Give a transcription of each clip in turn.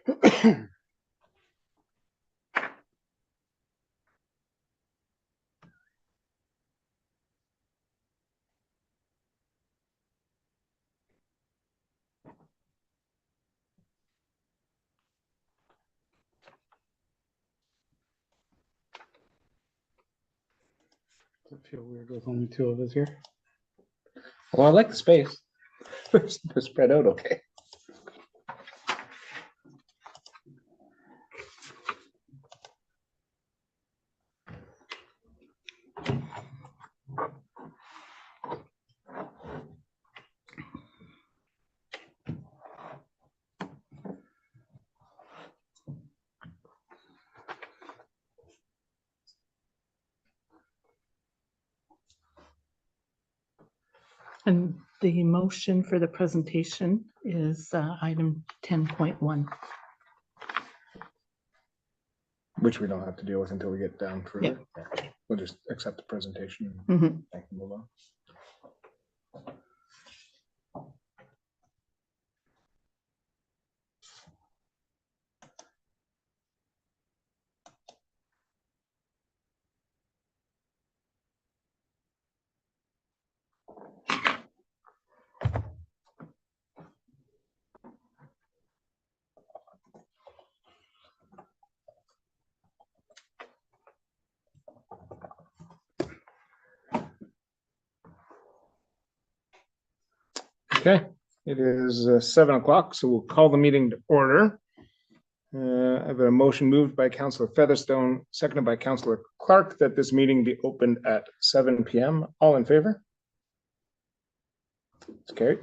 Does it feel weird with only two of us here? Well, I like the space. They're spread out okay. And the motion for the presentation is item 10.1. Which we don't have to deal with until we get down further. Yeah. We'll just accept the presentation and Mhm. move on. Okay, it is 7 o'clock, so we'll call the meeting to order. I have a motion moved by Councillor Featherstone, seconded by Councillor Clark, that this meeting be opened at 7 p.m. All in favor? It's carried.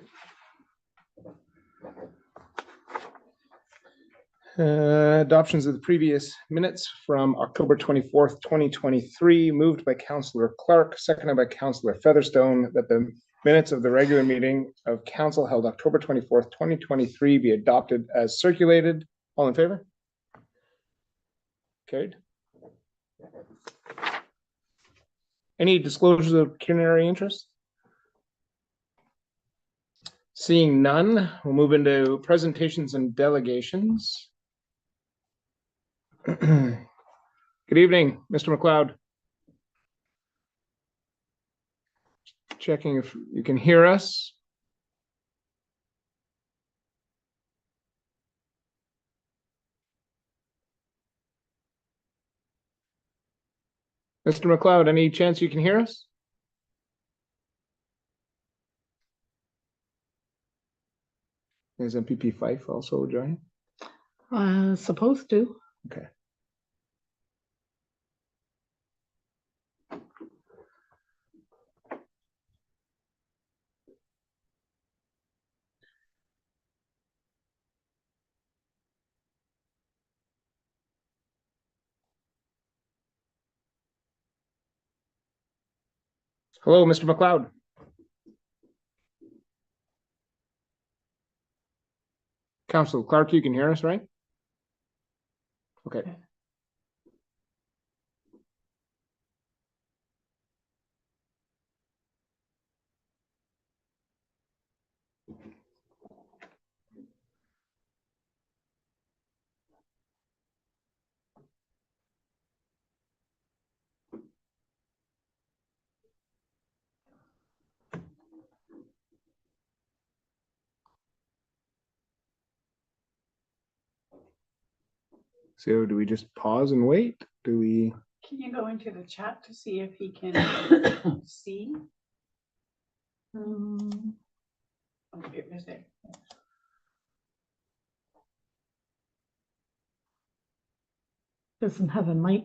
Adoptions of the previous minutes from October 24th, 2023, moved by Councillor Clark, seconded by Councillor Featherstone, that the minutes of the regular meeting of council held October 24th, 2023 be adopted as circulated. All in favor? Carried. Any disclosures of pecuniary interest? Seeing none, we'll move into presentations and delegations. Good evening, Mr. McLeod. Checking if you can hear us. Mr. McLeod, any chance you can hear us? Is MPP Fife also joining? Supposed to. Okay. Hello, Mr. McLeod. Councilor Clark, you can hear us, right? Okay. So do we just pause and wait? Do we? Can you go into the chat to see if he can see? Oh, it was there. Doesn't have a mic.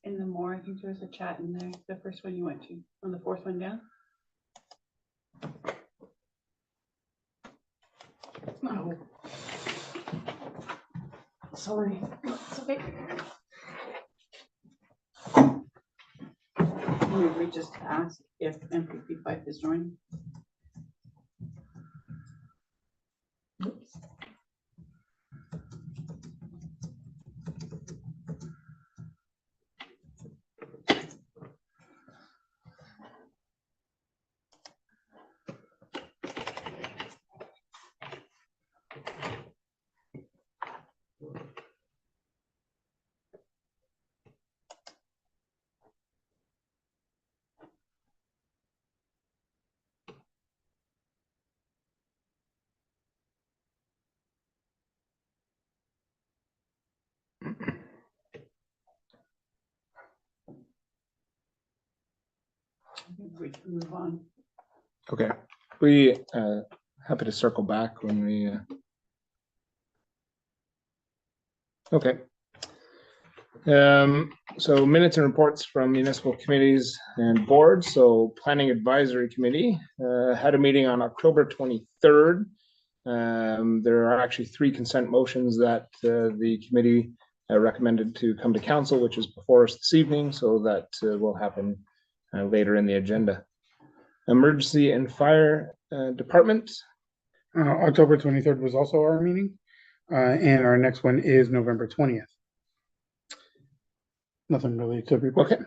In the more, I think there's a chat in there. The first one you went to, on the fourth one down. Oh. Sorry. It's okay. We just asked if MPP Fife is joining. Oops. We can move on. Okay, we happy to circle back when we. Okay. So minutes and reports from municipal committees and boards. So Planning Advisory Committee had a meeting on October 23rd. There are actually 3 consent motions that the committee recommended to come to council, which is before us this evening. So that will happen later in the agenda. Emergency and Fire Department. October 23rd was also our meeting, and our next one is November 20th. Nothing really to report. Okay.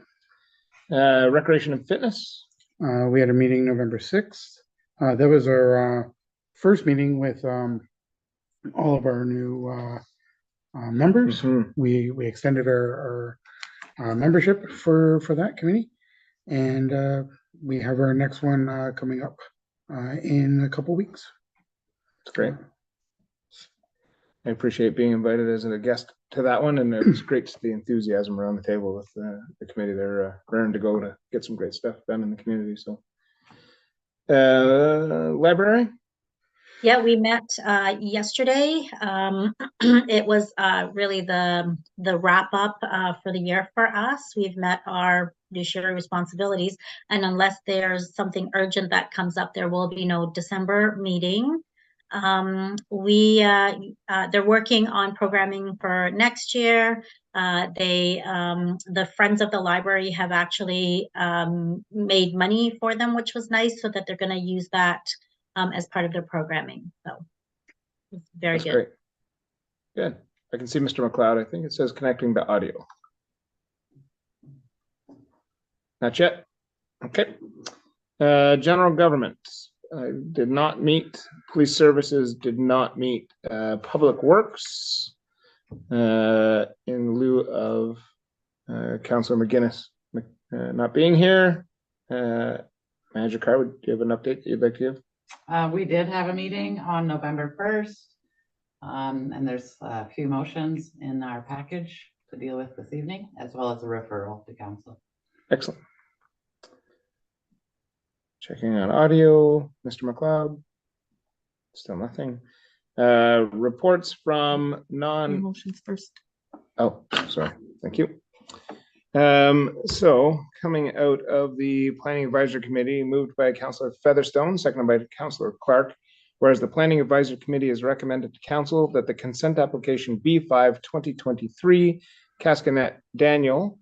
Recreation and Fitness. We had a meeting November 6th. That was our first meeting with all of our new members. Mhm. We extended our membership for that committee, and we have our next one coming up in a couple weeks. That's great. I appreciate being invited as a guest to that one, and it was great to see the enthusiasm around the table with the committee. They're raring to go to get some great stuff done in the community. So, library. Yeah, we met yesterday. It was really the wrap up for the year for us. We've met our fiduciary responsibilities, and unless there's something urgent that comes up, there will be no December meeting. They're working on programming for next year. The Friends of the Library have actually made money for them, which was nice, so that they're going to use that as part of their programming. So it's very That's good. Great. Good. I can see Mr. McLeod. I think it says connecting to audio. Not yet. Okay. General government did not meet. Police services did not meet. Public works in lieu of Councilor McGuinness not being here. Manager Carr, do you have an update you'd like to give? We did have a meeting on November 1st, and there's a few motions in our package to deal with this evening, as well as a referral to council. Excellent. Checking on audio, Mr. McLeod. Still nothing. Reports from Motions first. Oh, sorry. Thank you. So coming out of the Planning Advisory Committee, moved by Councillor Featherstone, seconded by Councillor Clark, whereas the Planning Advisory Committee has recommended to Council that the consent application B5 2023 Cascanet Daniel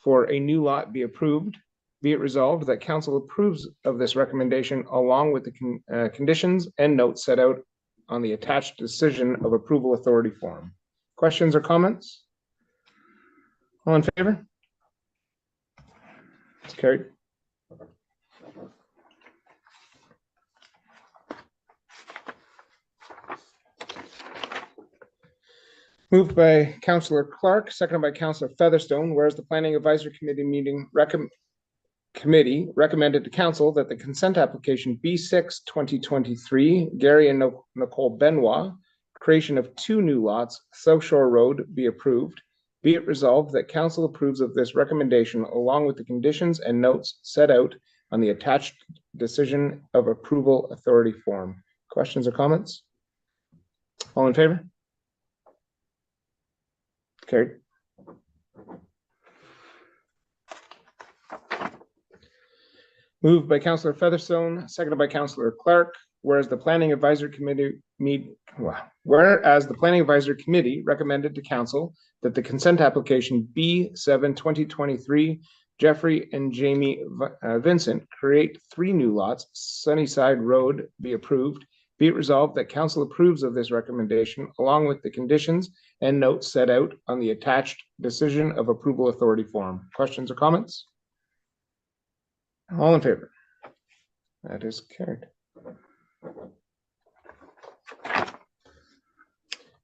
for a new lot be approved. Be it resolved that Council approves of this recommendation along with the conditions and notes set out on the attached decision of approval authority form. Questions or comments? All in favor? It's carried. Moved by Councillor Clark, seconded by Councillor Featherstone, whereas the Planning Advisory Committee recommended to Council that the consent application B6 2023 Gary and Nicole Benoit, creation of 2 new lots, South Shore Road, be approved. Be it resolved that Council approves of this recommendation along with the conditions and notes set out on the attached decision of approval authority form. Questions or comments? All in favor? Carried. Moved by Councillor Featherstone, seconded by Councillor Clark, whereas the Planning Advisory Committee recommended to Council that the consent application B7 2023 Jeffrey and Jamie Vincent create 3 new lots, Sunnyside Road, be approved. Be it resolved that Council approves of this recommendation along with the conditions and notes set out on the attached decision of approval authority form. Questions or comments? All in favor? That is carried.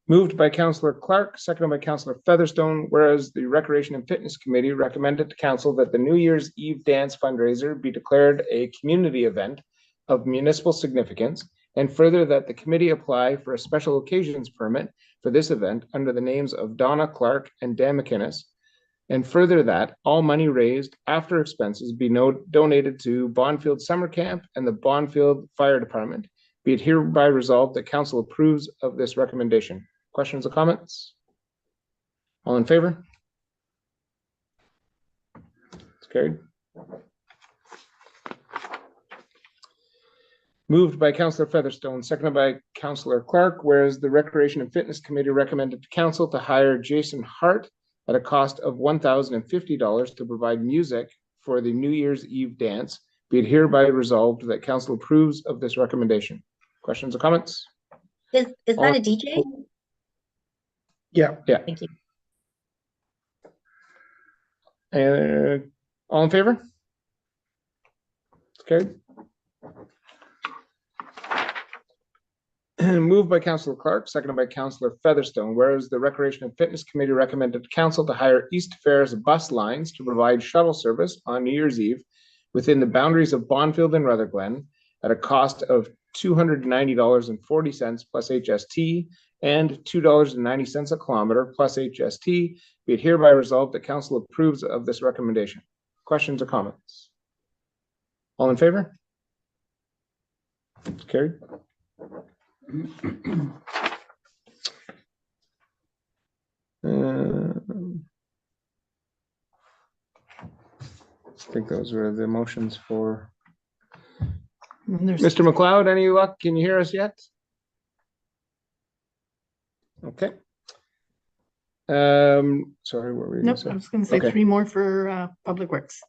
Moved by Councillor Clark, seconded by Councillor Featherstone, whereas the Recreation and Fitness Committee recommended to Council that the New Year's Eve dance fundraiser be declared a community event of municipal significance, and further that the committee apply for a special occasions permit for this event under the names of Donna Clark and Dan McInnes. And further that all money raised after expenses be donated to Bonfield Summer Camp and the Bonfield Fire Department. Be it hereby resolved that council approves of this recommendation. Questions or comments? All in favor? It's carried. Moved by Councillor Featherstone, seconded by Councillor Clark, whereas the Recreation and Fitness Committee recommended to council to hire Jason Hart at a cost of $1,050 to provide music for the New Year's Eve dance. Be it hereby resolved that council approves of this recommendation. Questions or comments? Is All- that a DJ? Yeah, Thank you. All in favor? It's carried. Moved by Councillor Clark, seconded by Councillor Featherstone, whereas the Recreation and Fitness Committee recommended to council to hire East Fair's bus lines to provide shuttle service on New Year's Eve within the boundaries of Bonfield and Rutherglen at a cost of $290.40 plus HST and $2.90 a kilometer plus HST. Be it hereby resolved that council approves of this recommendation. Questions or comments? All in favor? It's carried. I think those were the motions for And there's- Mr. McLeod. Any luck? Can you hear us yet? Okay. Sorry, what were you gonna Nope, say? I was gonna say Okay. 3 more for Public Works.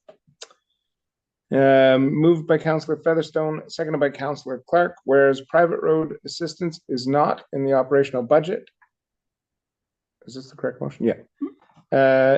Moved by Councillor Featherstone, seconded by Councillor Clark, whereas private road assistance is not in the operational budget. Is this the correct motion? Yeah.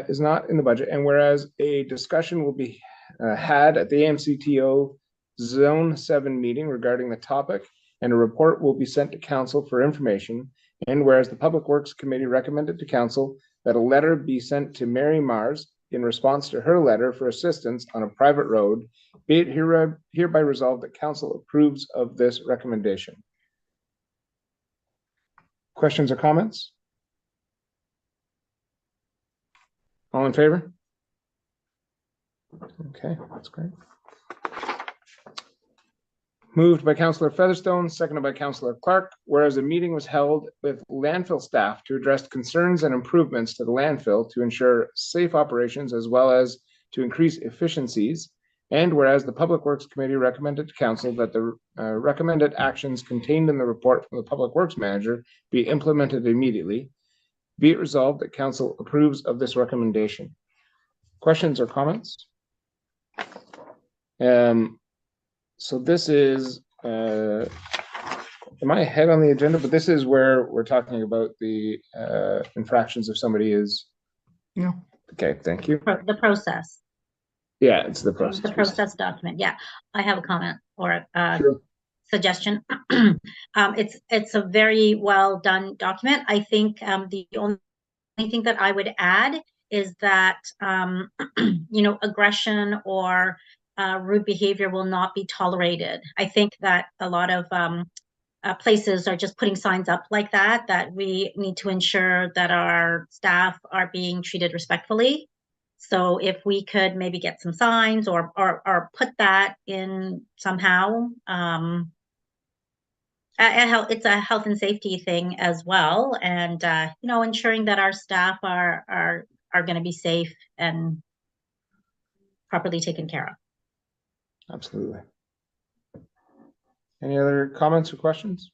Is not in the budget, and whereas a discussion will be had at the AMCTO Zone 7 meeting regarding the topic, and a report will be sent to council for information, and whereas the Public Works Committee recommended to council that a letter be sent to Mary Mars in response to her letter for assistance on a private road, be it hereby resolved that council approves of this recommendation. Questions or comments? All in favor? Okay, that's great. Moved by Councillor Featherstone, seconded by Councillor Clark, whereas a meeting was held with landfill staff to address concerns and improvements to the landfill to ensure safe operations as well as to increase efficiencies. And whereas the Public Works Committee recommended to council that the recommended actions contained in the report from the Public Works Manager be implemented immediately. Be it resolved that council approves of this recommendation. Questions or comments? So this is, am I ahead on the agenda? But this is where we're talking about the infractions if somebody is. No. Okay, thank you. The process, Yeah, it's the process. the process document. Yeah, I have a comment or a Sure. suggestion. It's a very well done document. I think the only thing that I would add is that aggression or rude behavior will not be tolerated. I think that a lot of places are just putting signs up like that we need to ensure that our staff are being treated respectfully. So if we could maybe get some signs or put that in somehow, it's a health and safety thing as well, and ensuring that our staff are going to be safe and properly taken care of. Absolutely. Any other comments or questions?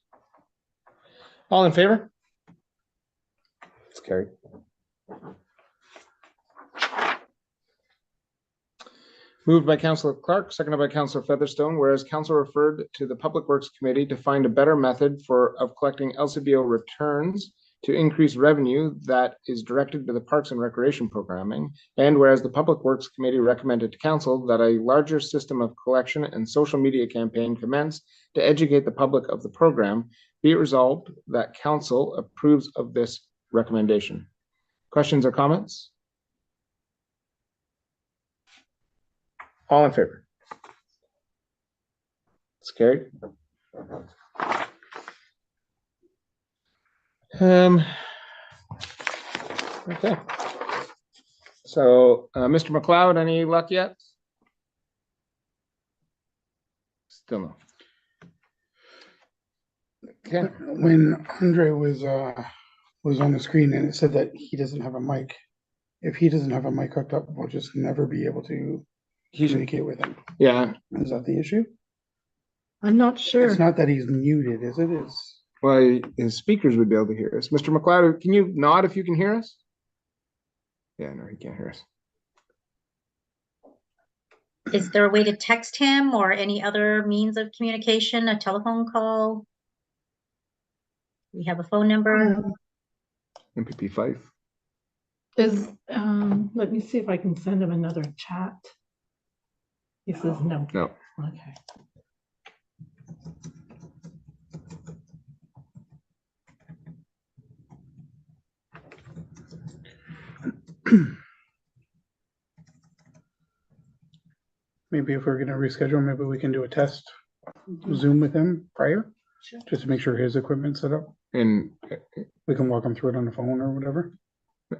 All in favor? It's carried. Moved by Councillor Clark, seconded by Councillor Featherstone, whereas council referred to the Public Works Committee to find a better method of collecting LCBO returns to increase revenue that is directed to the Parks and Recreation programming. And whereas the Public Works Committee recommended to council that a larger system of collection and social media campaign commence to educate the public of the program, be it resolved that council approves of this recommendation. Questions or comments? All in favor? It's carried. Okay. So, Mr. McLeod, any luck yet? Still no. Okay, When Andre was on the screen and it said that he doesn't have a mic, if he doesn't have a mic hooked up, we'll just never be able to he should, communicate with him. yeah, Is that the issue? I'm not sure. It's not that he's muted, is it? It's, well, his speakers would be able to hear us. Mr. McLeod, can you nod if you can hear us? Yeah, no, he can't hear us. Is there a way to text him or any other means of communication, a telephone call? We have a phone number. MPP 5. Let me see if I can send him another chat. He says no. No. Okay. maybe if we're gonna reschedule, maybe we can do a test Zoom with him prior, Sure. just to make sure his equipment's set up. And We can walk him through it on the phone or whatever.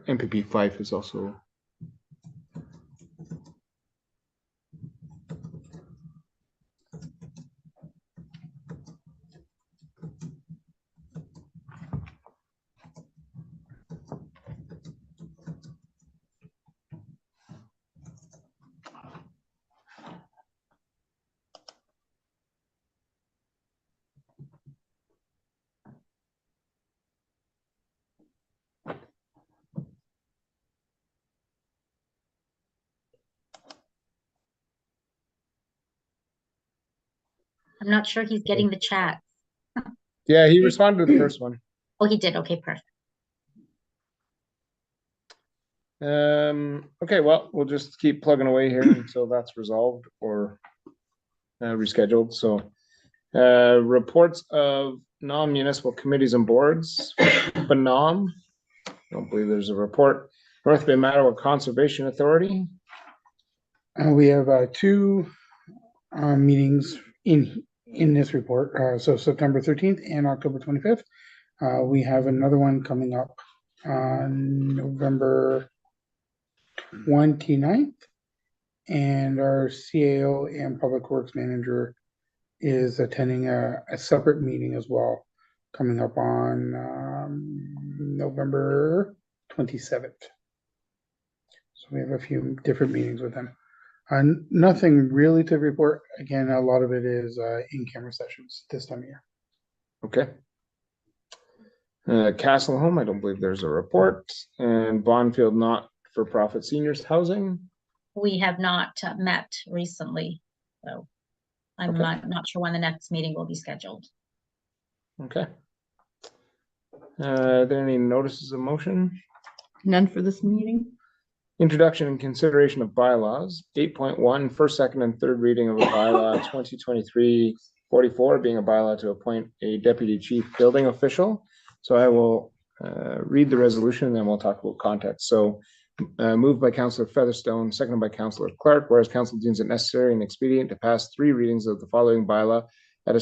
MPP 5 is also. I'm not sure he's getting the chat. Yeah, he responded to the first one. Oh, he did. Okay, perfect. Okay, well, we'll just keep plugging away here until that's resolved or rescheduled. So, reports of non-municipal committees and boards. BNOM, don't believe there's a report. North Bay Mattawa Conservation Authority. We have two meetings in this report. So September 13th and October 25th. We have another one coming up on November 29th. And our CAO and Public Works Manager is attending a separate meeting as well, coming up on November 27th. So we have a few different meetings with them. Nothing really to report. Again, a lot of it is in-camera sessions this time of year. Okay. Castle Home, I don't believe there's a report. And Bonfield Not-for-Profit Seniors Housing. We have not met recently, so I'm Okay. not sure when the next meeting will be scheduled. Okay. Are there any notices of motion? None for this meeting? Introduction and consideration of bylaws, 8.1, first, second, and third reading of a bylaw 2023-44, being a bylaw to appoint a deputy chief building official. So I will read the resolution and then we'll talk about context. So moved by Councillor Featherstone, seconded by Councillor Clark, whereas council deems it necessary and expedient to pass three readings of the following bylaw at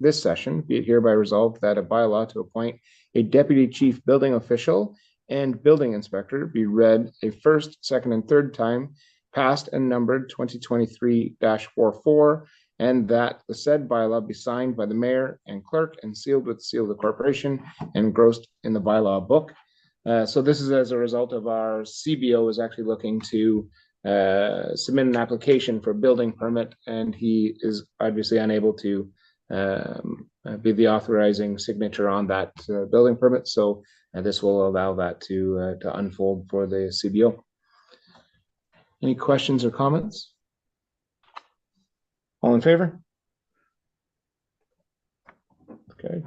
this session, be it hereby resolved that a bylaw to appoint a deputy chief building official and building inspector be read a first, second, and third time, passed and numbered 2023-44, and that the said bylaw be signed by the mayor and clerk and sealed with the seal of the corporation and engrossed in the bylaw book. So this is as a result of our CBO is actually looking to submit an application for a building permit, and he is obviously unable to be the authorizing signature on that building permit. So this will allow that to unfold for the CBO. Any questions or comments? All in favor? Okay.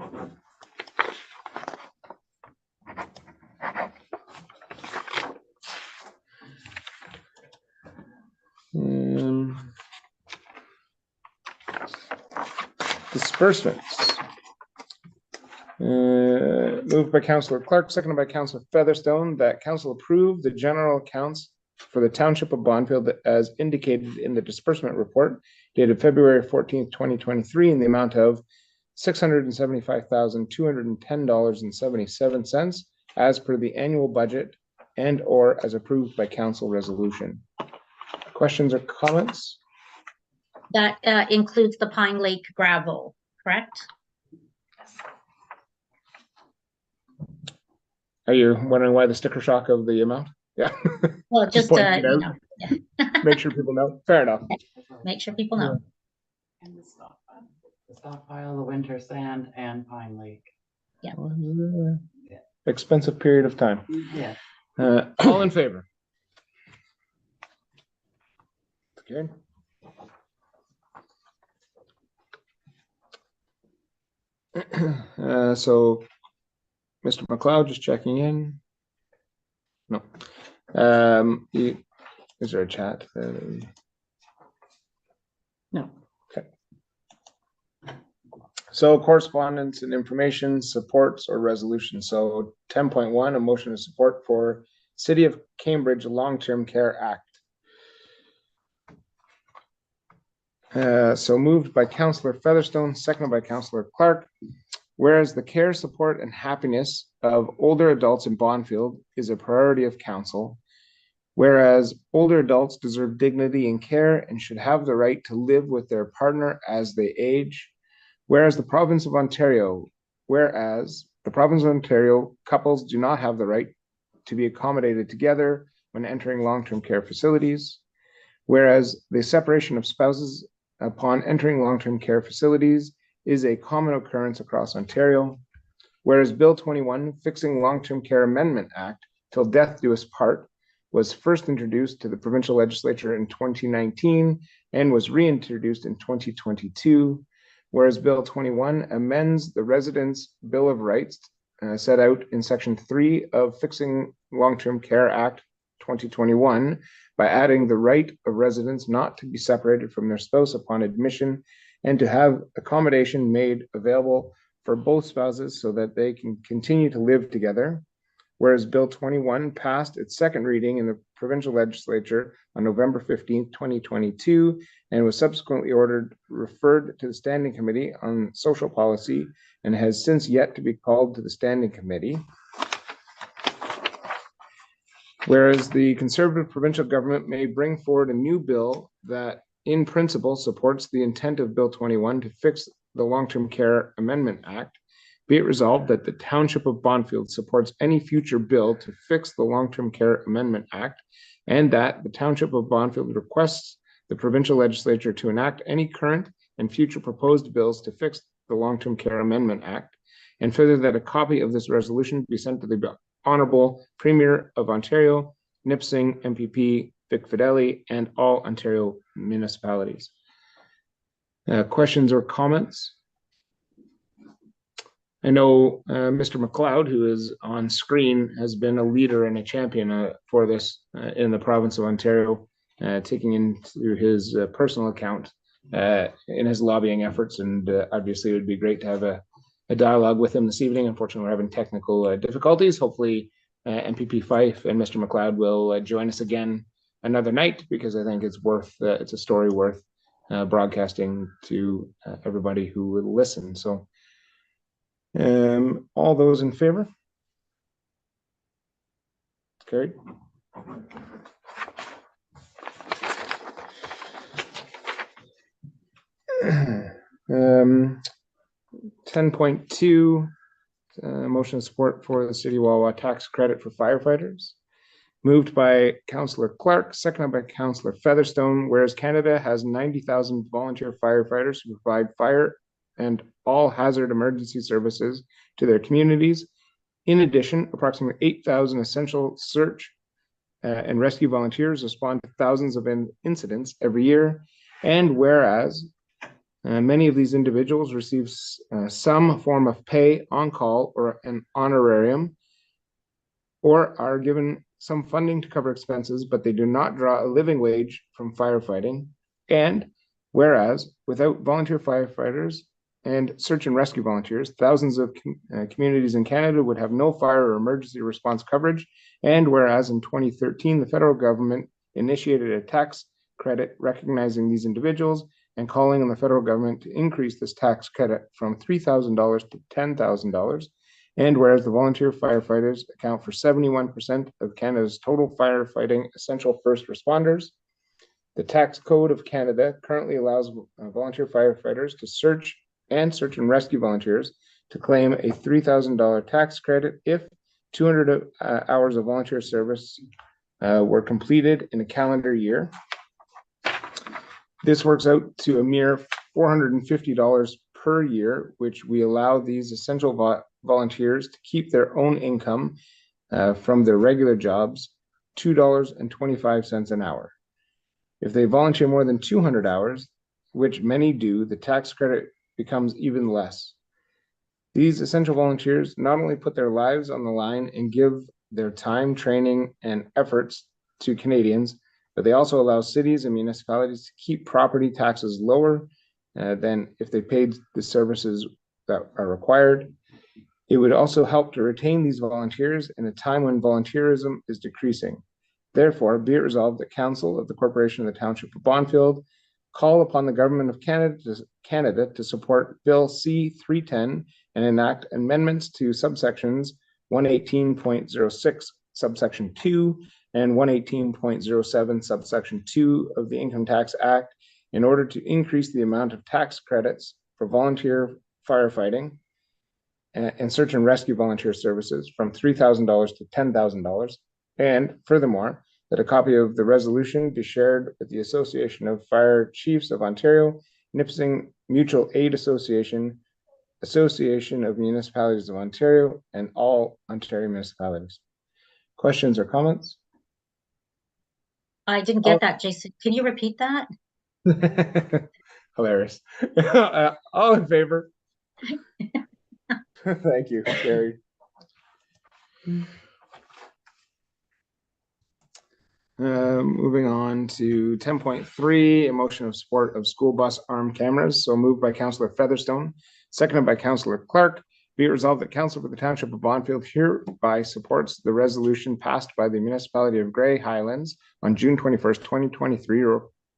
Disbursements. Moved by Councillor Clark, seconded by Councillor Featherstone, that council approve the general accounts for the township of Bonfield as indicated in the disbursement report dated February 14th, 2023, in the amount of $675,210.77 as per the annual budget and or as approved by council resolution. Questions or comments? That includes the Pine Lake gravel, correct? Are you wondering why the sticker shock of the amount? Yeah. Well, just pointing it you out. know, Make sure people know. Fair enough. make sure people know. And the stockpile, the winter sand and Pine Lake. Expensive period of time. Yeah. All in favor? Carried. So Mr. McLeod just checking in. No. Is there a chat? No. Okay. So correspondence and information supports or resolution. So 10.1, a motion of support for City of Cambridge Long-Term Care Act. So moved by Councillor Featherstone, seconded by Councillor Clark. Whereas the care, support, and happiness of older adults in Bonfield is a priority of council. Whereas older adults deserve dignity and care and should have the right to live with their partner as they age. Whereas the province of Ontario, couples do not have the right to be accommodated together when entering long-term care facilities. Whereas the separation of spouses upon entering long-term care facilities is a common occurrence across Ontario. Whereas Bill 21, Fixing Long-Term Care Amendment Act, Till Death Do Us Part, was first introduced to the provincial legislature in 2019 and was reintroduced in 2022. Whereas Bill 21 amends the Residents' Bill of Rights set out in Section 3 of Fixing Long-Term Care Act 2021 by adding the right of residents not to be separated from their spouse upon admission and to have accommodation made available for both spouses so that they can continue to live together. Whereas Bill 21 passed its second reading in the provincial legislature on November 15, 2022, and was subsequently referred to the Standing Committee on Social Policy and has since yet to be called to the Standing Committee. Whereas the Conservative provincial government may bring forward a new bill that in principle supports the intent of Bill 21 to fix the Long-Term Care Amendment Act, be it resolved that the Township of Bonfield supports any future bill to fix the Long-Term Care Amendment Act, and that the Township of Bonfield requests the provincial legislature to enact any current and future proposed bills to fix the Long-Term Care Amendment Act, and further that a copy of this resolution be sent to the Honourable Premier of Ontario, Nipissing MPP Vic Fideli, and all Ontario municipalities. Questions or comments? I know Mr. McLeod, who is on screen, has been a leader and a champion for this in the province of Ontario, taking into his personal account in his lobbying efforts. And obviously, it would be great to have a dialogue with him this evening. Unfortunately, we're having technical difficulties. Hopefully, MPP Fife and Mr. McLeod will join us again another night, because I think it's worth it's a story worth broadcasting to everybody who will listen. So all those in favor? Carried. Um, 10.2, motion of support for the City of Wawa tax credit for firefighters. Moved by Councillor Clark, seconded by Councillor Featherstone. Whereas Canada has 90,000 volunteer firefighters who provide fire and all hazard emergency services to their communities. In addition, approximately 8,000 essential search and rescue volunteers respond to thousands of incidents every year. And whereas many of these individuals receive some form of pay, on-call, or an honorarium, or are given some funding to cover expenses, but they do not draw a living wage from firefighting. And whereas without volunteer firefighters and search and rescue volunteers, thousands of communities in Canada would have no fire or emergency response coverage. And whereas in 2013, the federal government initiated a tax credit recognizing these individuals and calling on the federal government to increase this tax credit from $3,000 to $10,000. And whereas the volunteer firefighters account for 71% of Canada's total firefighting essential first responders, the Tax Code of Canada currently allows volunteer firefighters to search and rescue volunteers to claim a $3,000 tax credit if 200 hours of volunteer service were completed in a calendar year. This works out to a mere $450 per year, which we allow these essential volunteers to keep their own income from their regular jobs, $2.25 an hour. If they volunteer more than 200 hours, which many do, the tax credit becomes even less. These essential volunteers not only put their lives on the line and give their time, training, and efforts to Canadians, but they also allow cities and municipalities to keep property taxes lower than if they paid the services that are required. It would also help to retain these volunteers in a time when volunteerism is decreasing. Therefore, be it resolved that Council of the Corporation of the Township of Bonfield call upon the Government of Canada to support Bill C-310 and enact amendments to subsections 118.06 subsection 2 and 118.07 subsection 2 of the Income Tax Act in order to increase the amount of tax credits for volunteer firefighting and search and rescue volunteer services from $3,000 to $10,000. And furthermore, that a copy of the resolution be shared with the Association of Fire Chiefs of Ontario, Nipissing Mutual Aid Association, Association of Municipalities of Ontario, and all Ontario municipalities. Questions or comments? I didn't get that, Jason. Can you repeat that? Hilarious. All in favor? Thank you, Gary. Moving on to 10.3, a motion of support of school bus arm cameras. So moved by Councillor Featherstone, seconded by Councillor Clark. Be it resolved that Council for the Township of Bonfield hereby supports the resolution passed by the municipality of Grey Highlands on June 21st, 2023,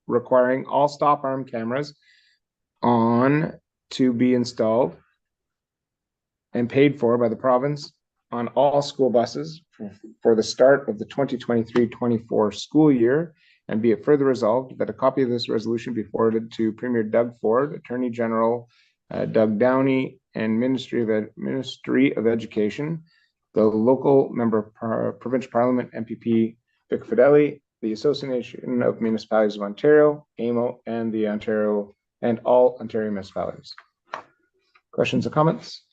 requiring all stop arm cameras to be installed and paid for by the province on all school buses for the start of the 2023-24 school year, and be it further resolved that a copy of this resolution be forwarded to Premier Doug Ford, Attorney General Doug Downey, and Ministry of Education, the local member of Provincial Parliament MPP Vic Fideli, the Association of Municipalities of Ontario, AMO, and the Ontario and all Ontario municipalities. Questions or comments?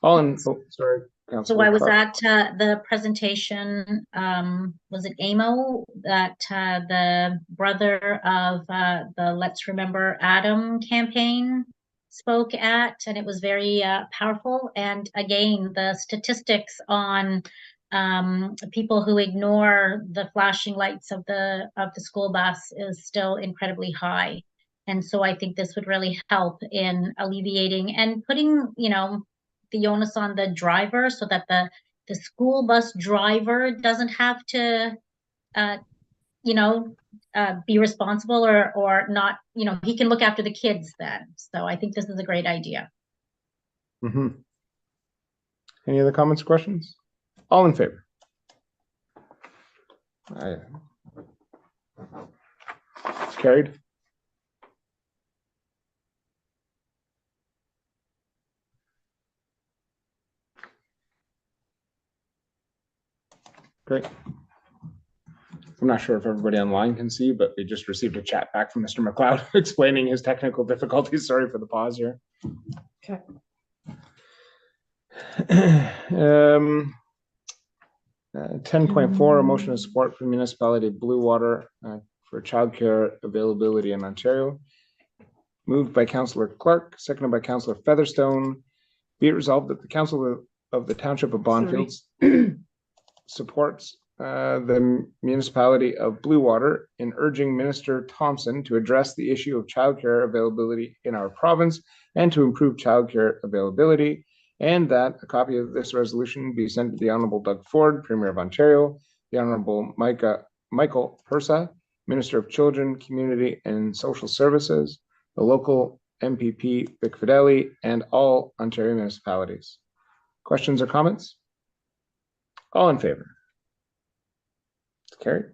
Sorry. So I was at the presentation, was it AMO, that the brother of the Let's Remember Adam campaign spoke at, and it was very powerful. And again, the statistics on people who ignore the flashing lights of the school bus is still incredibly high. And so I think this would really help in alleviating and putting, the onus on the driver, so that the school bus driver doesn't have to be responsible or not, he can look after the kids then. So I think this is a great idea. Mm-hmm. Any other comments or questions? All in favor? It's carried. Great. I'm not sure if everybody online can see, but we just received a chat back from Mr. McLeod explaining his technical difficulties. Sorry for the pause here. Okay. 10.4, a motion of support for municipality of Blue Water for childcare availability in Ontario. Moved by Councillor Clark, seconded by Councillor Featherstone. Be it resolved that the Council of the Township of Bonfield supports the municipality of Blue Water in urging Minister Thompson to address the issue of childcare availability in our province and to improve childcare availability, and that a copy of this resolution be sent to the Honourable Doug Ford, Premier of Ontario, the Honourable Michael Persa, Minister of Children, Community and Social Services, the local MPP Vic Fideli, and all Ontario municipalities. Questions or comments? All in favor? It's carried.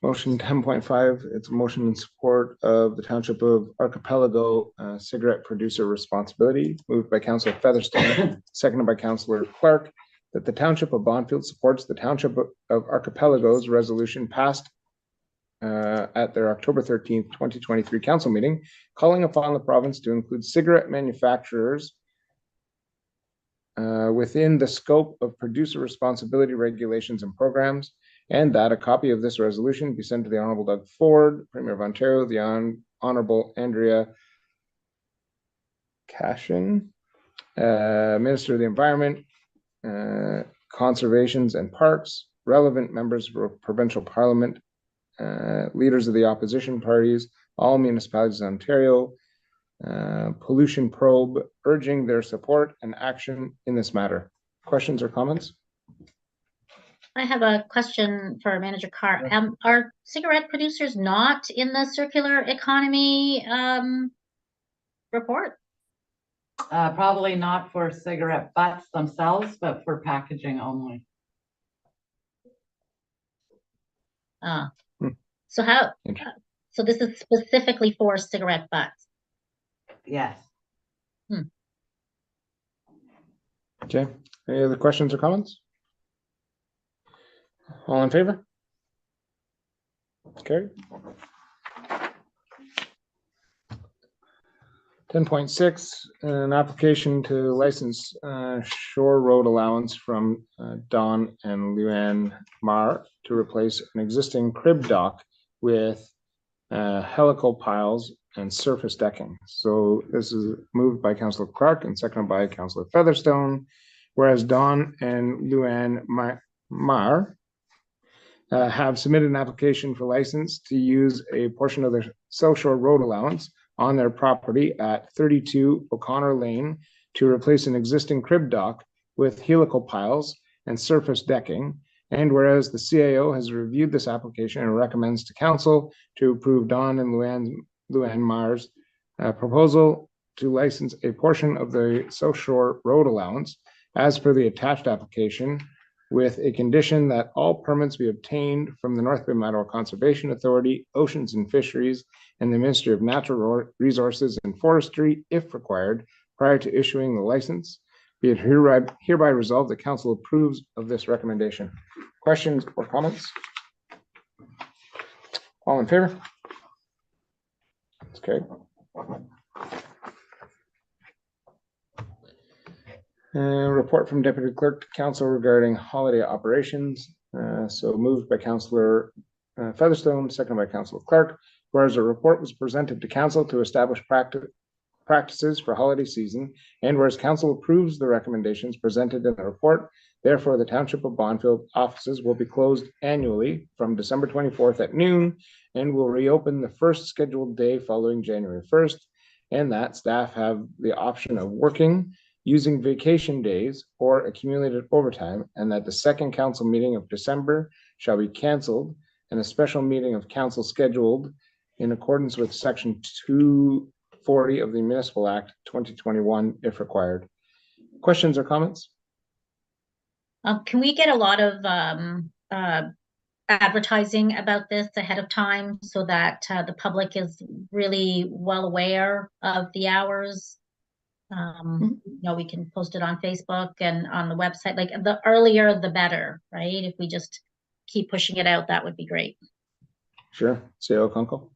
Motion 10.5, it's a motion in support of the Township of Archipelago cigarette producer responsibility, moved by Councillor Featherstone, seconded by Councillor Clark, that the Township of Bonfield supports the Township of Archipelago's resolution passed at their October 13th, 2023 council meeting, calling upon the province to include cigarette manufacturers within the scope of producer responsibility regulations and programs, and that a copy of this resolution be sent to the Honorable Doug Ford, Premier of Ontario, the Honorable Andrea Cashin, Minister of the Environment, Conservations and Parks, relevant members of provincial parliament, leaders of the opposition parties, all municipalities in Ontario, pollution probe, urging their support and action in this matter. Questions or comments? I have a question for Manager Carr. Are cigarette producers not in the circular economy report? Probably not for cigarette butts themselves, but for packaging only. So how, Interesting. so this is specifically for cigarette butts? Yes. Okay, any other questions or comments? All in favor? Okay. 10.6, an application to license Shore Road allowance from Don and Luann Marr to replace an existing crib dock with helical piles and surface decking. So this is moved by Councillor Clark and seconded by Councillor Featherstone, whereas Don and Luann Marr have submitted an application for license to use a portion of the South Shore Road allowance on their property at 32 O'Connor Lane to replace an existing crib dock with helical piles and surface decking. And whereas the CAO has reviewed this application and recommends to council to approve Don and Luann Marr's proposal to license a portion of the South Shore Road allowance as per the attached application, with a condition that all permits be obtained from the North Bay Mattawa Conservation Authority, Oceans and Fisheries, and the Ministry of Natural Resources and Forestry, if required, prior to issuing the license. Be it hereby resolved that council approves of this recommendation. Questions or comments? All in favor? Okay. Report from Deputy Clerk to Council regarding holiday operations. So moved by Councillor Featherstone, seconded by Councillor Clark. Whereas a report was presented to Council to establish practices for holiday season, and whereas Council approves the recommendations presented in the report, therefore the Township of Bonfield offices will be closed annually from December 24th at noon and will reopen the first scheduled day following January 1st, and that staff have the option of working using vacation days or accumulated overtime, and that the second council meeting of December shall be canceled and a special meeting of council scheduled in accordance with section 240 of the Municipal Act 2021 if required. Questions or comments? Can we get a lot of advertising about this ahead of time so that the public is really well aware of the hours? You know, we can post it on Facebook and on the website. Like the earlier, the better, right? If we just keep pushing it out, that would be great. Sure. CAO Kunkel.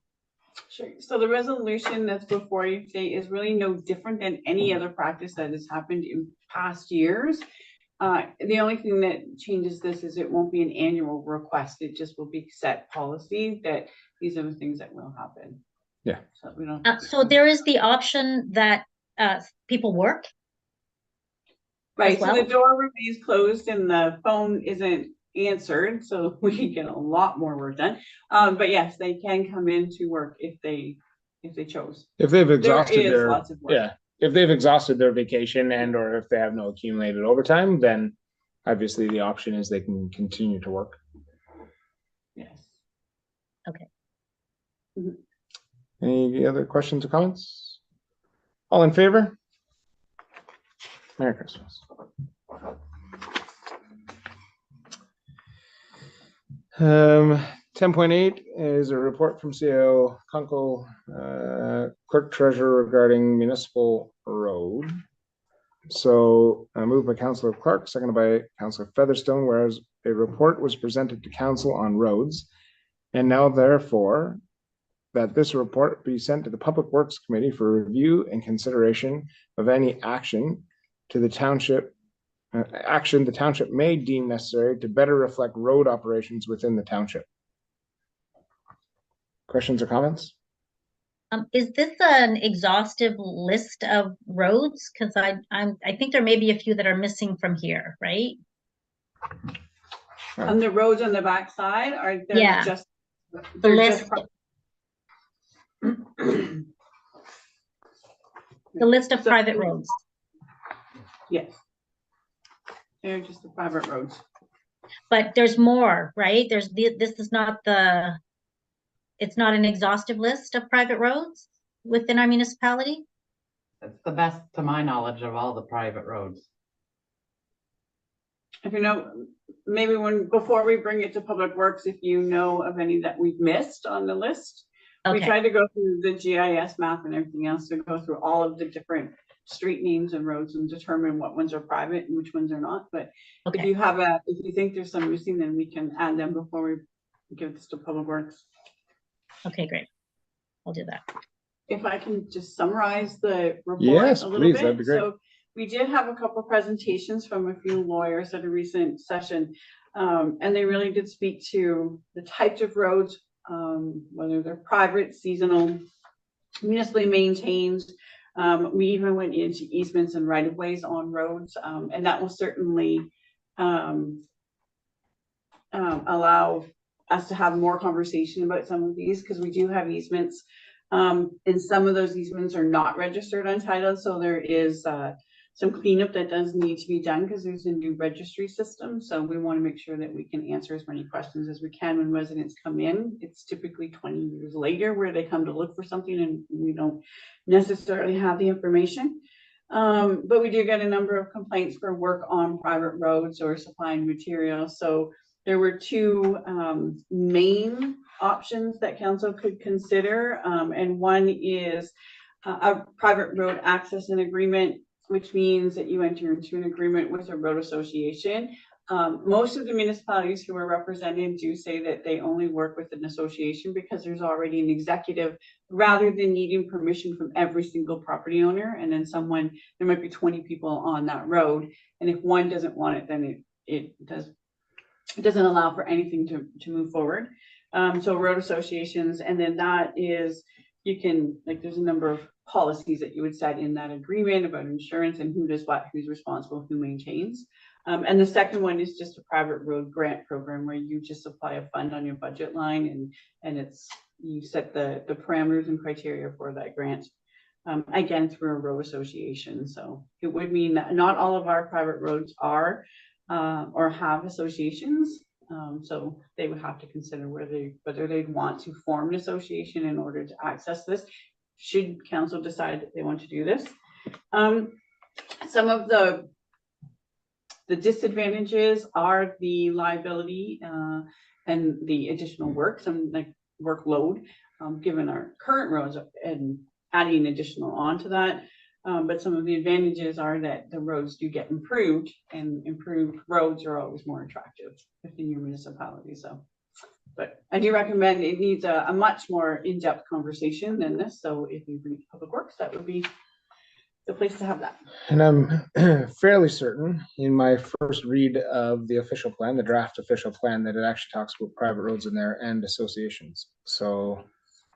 Sure. So the resolution that's before you today is really no different than any other practice that has happened in past years. The only thing that changes this is it won't be an annual request. It just will be set policy that these are the things that will happen. Yeah. So we don't. So there is the option that people work. Right. well? So the door remains closed and the phone isn't answered, so we can get a lot more work done. But yes, they can come in to work if they chose. If they've There exhausted is their, lots of work. yeah, if they've exhausted their vacation and or if they have no accumulated overtime, then obviously the option is they can continue to work. Yes. Okay. Any other questions or comments? All in favor? Merry Christmas. 10.8 is a report from CAO Kunkel, clerk treasurer regarding municipal road. So moved by Councillor Clark, seconded by Councillor Featherstone, whereas a report was presented to council on roads. And now therefore, that this report be sent to the Public Works Committee for review and consideration of any action to the township the township may deem necessary to better reflect road operations within the township. Questions or comments? Is this an exhaustive list of roads? Because I think there may be a few that are missing from here, right? On the roads on the backside, are they Yeah. just? The They're list, just. the list of So- private roads. Yes. They're just the private roads. But there's more, right? This is not it's not an exhaustive list of private roads within our municipality? It's the best, to my knowledge, of all the private roads. If you know, maybe before we bring it to Public Works, if you know of any that we've missed on the list. We Okay, tried to go through the GIS map and everything else to go through all of the different street names and roads and determine what ones are private and which ones are not. But if okay, if you think there's some missing, then we can add them before we give this to Public Works. okay, great. I'll do that. If I can just summarize the report Yes, a little please, bit. that'd be great. So we did have a couple presentations from a few lawyers at a recent session. And they really did speak to the types of roads, whether they're private, seasonal, municipally maintained. We even went into easements and right of ways on roads, and that will certainly allow us to have more conversation about some of these, because we do have easements. And some of those easements are not registered on title, so there is some cleanup that does need to be done because there's a new registry system. So we want to make sure that we can answer as many questions as we can when residents come in. It's typically 20 years later where they come to look for something and we don't necessarily have the information. But we do get a number of complaints for work on private roads or supplying materials. So there were two main options that council could consider. And one is a private road access and agreement, which means that you enter into an agreement with a road association. Most of the municipalities who are represented do say that they only work with an association because there's already an executive, rather than needing permission from every single property owner. And then there might be 20 people on that road. And if one doesn't want it, then it doesn't allow for anything to move forward. So road associations, and then that is, there's a number of policies that you would set in that agreement about insurance and who does what, who's responsible, who maintains. And the second one is just a private road grant program where you just apply a fund on your budget line and you set the parameters and criteria for that grant. Again, through a road association. So it would mean that not all of our private roads are or have associations. So they would have to consider whether they'd want to form an association in order to access this, should council decide that they want to do this. Some of the disadvantages are the liability and the additional work, some like workload, given our current roads and adding additional onto that. But some of the advantages are that the roads do get improved, and improved roads are always more attractive within your municipality. So, but I do recommend it needs a much more in-depth conversation than this. So if you bring it to Public Works, that would be the place to have that. And I'm fairly certain in my first read of the official plan, the draft official plan, that it actually talks about private roads in there and associations. So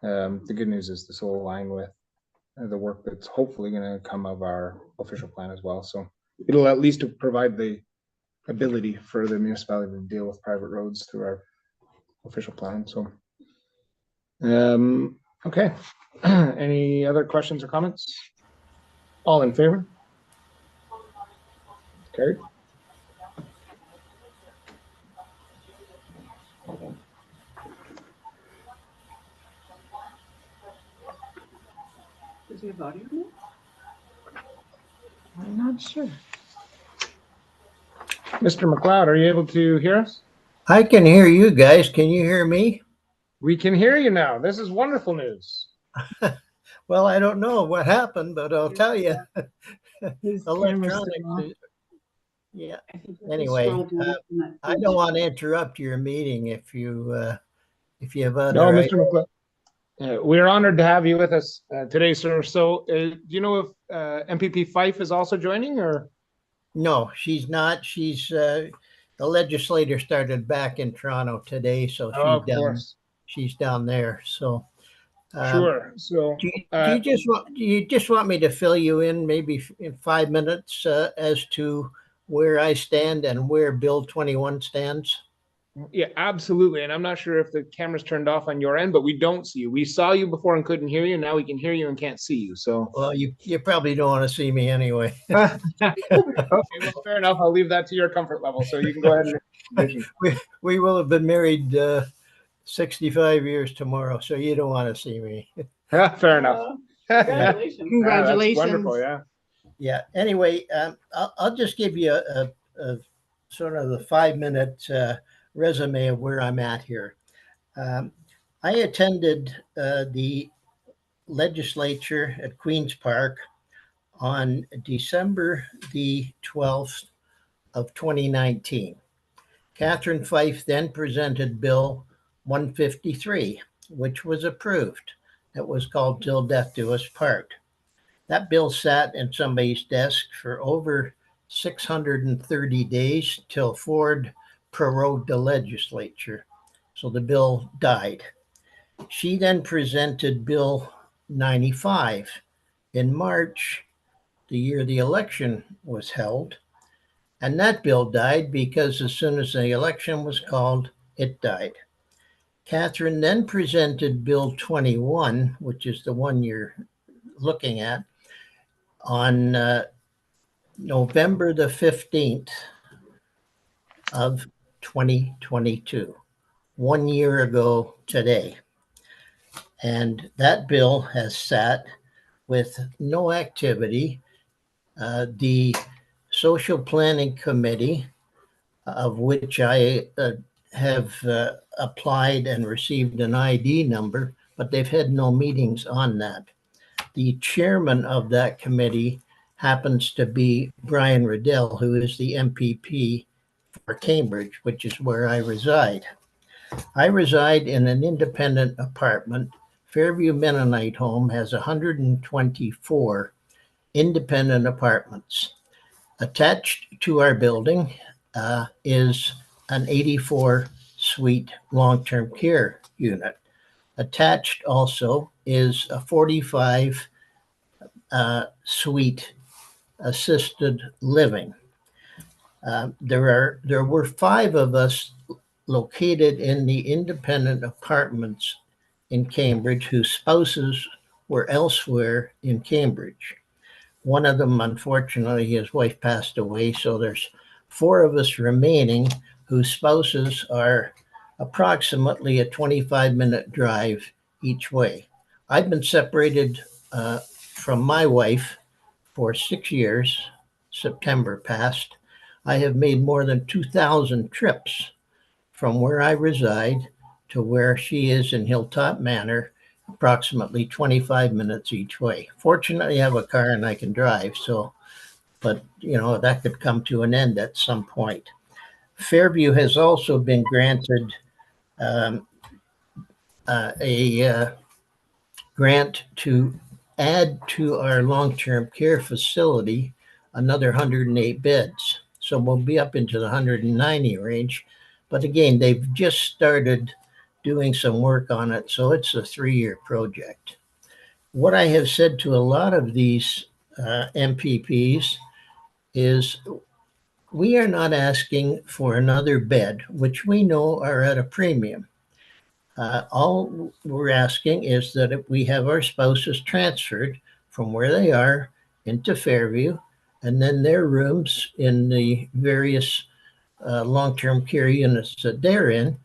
the good news is this will align with the work that's hopefully going to come of our official plan as well. So it'll at least provide the ability for the municipality to deal with private roads through our official plan. So, okay. Any other questions or comments? All in favor? Carried. Is he voting on it? I'm not sure. Mr. McLeod, are you able to hear us? I can hear you guys. Can you hear me? We can hear you now. This is wonderful news. Well, I don't know what happened, but I'll tell you. His camera's still on. Electronics. Yeah. I think if you Anyway, scroll down on that I page. don't want to interrupt your meeting if you have other. No, Mr. McLeod. We're honored to have you with us today, sir. So do you know if MPP Fife is also joining or? No, she's not. She's the legislator started back in Toronto today, so Oh, of course. she's down there. So Sure. So do you just want me to fill you in maybe in 5 minutes as to where I stand and where Bill 21 stands? yeah, absolutely. And I'm not sure if the camera's turned off on your end, but we don't see you. We saw you before and couldn't hear you. Now we can hear you and can't see you. So Well, you probably don't want to see me anyway. okay, well, fair enough. I'll leave that to your comfort level. So you can go ahead and We will have been married 65 years tomorrow, so you don't want to see me. fair enough. Congratulations. That's Congratulations. wonderful. Yeah. Yeah. Anyway, I'll just give you a sort of the 5-minute resume of where I'm at here. I attended the legislature at Queen's Park on December the 12th of 2019. Catherine Fife then presented Bill 153, which was approved. It was called Till Death Do Us Part. That bill sat in somebody's desk for over 630 days till Ford prorogued the legislature. So the bill died. She then presented Bill 95 in March, the year the election was held. And that bill died because as soon as the election was called, it died. Catherine then presented Bill 21, which is the one you're looking at, on November the 15th of 2022, 1 year ago today. And that bill has sat with no activity. The Social Planning Committee, of which I have applied and received an ID number, but they've had no meetings on that. The chairman of that committee happens to be Brian Riddell, who is the MPP for Cambridge, which is where I reside. I reside in an independent apartment. Fairview Mennonite Home has 124 independent apartments. Attached to our building is an 84-suite long-term care unit. Attached also is a 45-suite assisted living. There were 5 of us located in the independent apartments in Cambridge whose spouses were elsewhere in Cambridge. One of them, unfortunately, his wife passed away, so there's 4 of us remaining whose spouses are approximately a 25-minute drive each way. I've been separated from my wife for 6 years, September passed. I have made more than 2,000 trips from where I reside to where she is in Hilltop Manor, approximately 25 minutes each way. Fortunately, I have a car and I can drive, but that could come to an end at some point. Fairview has also been granted a grant to add to our long-term care facility another 108 beds. So we'll be up into the 190 range. But again, they've just started doing some work on it, so it's a 3-year project. What I have said to a lot of these MPPs is we are not asking for another bed, which we know are at a premium. All we're asking is that if we have our spouses transferred from where they are into Fairview, and then their rooms in the various long-term care units that they're in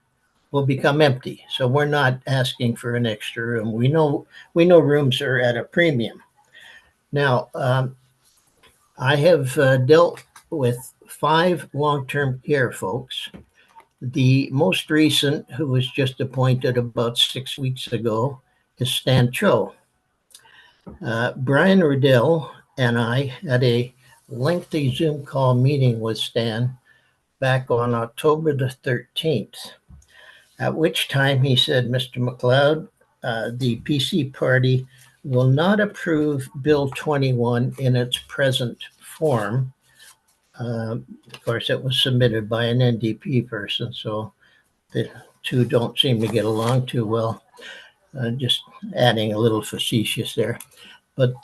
will become empty. So we're not asking for an extra room. We know rooms are at a premium. Now, I have dealt with 5 long-term care folks. The most recent, who was just appointed about 6 weeks ago, is Stan Cho. Brian Riddell and I had a lengthy Zoom call meeting with Stan back on October the 13th, at which time he said, Mr. McLeod, the PC party will not approve Bill 21 in its present form. Of course, it was submitted by an NDP person, so the two don't seem to get along too well. Just adding a little facetious there. But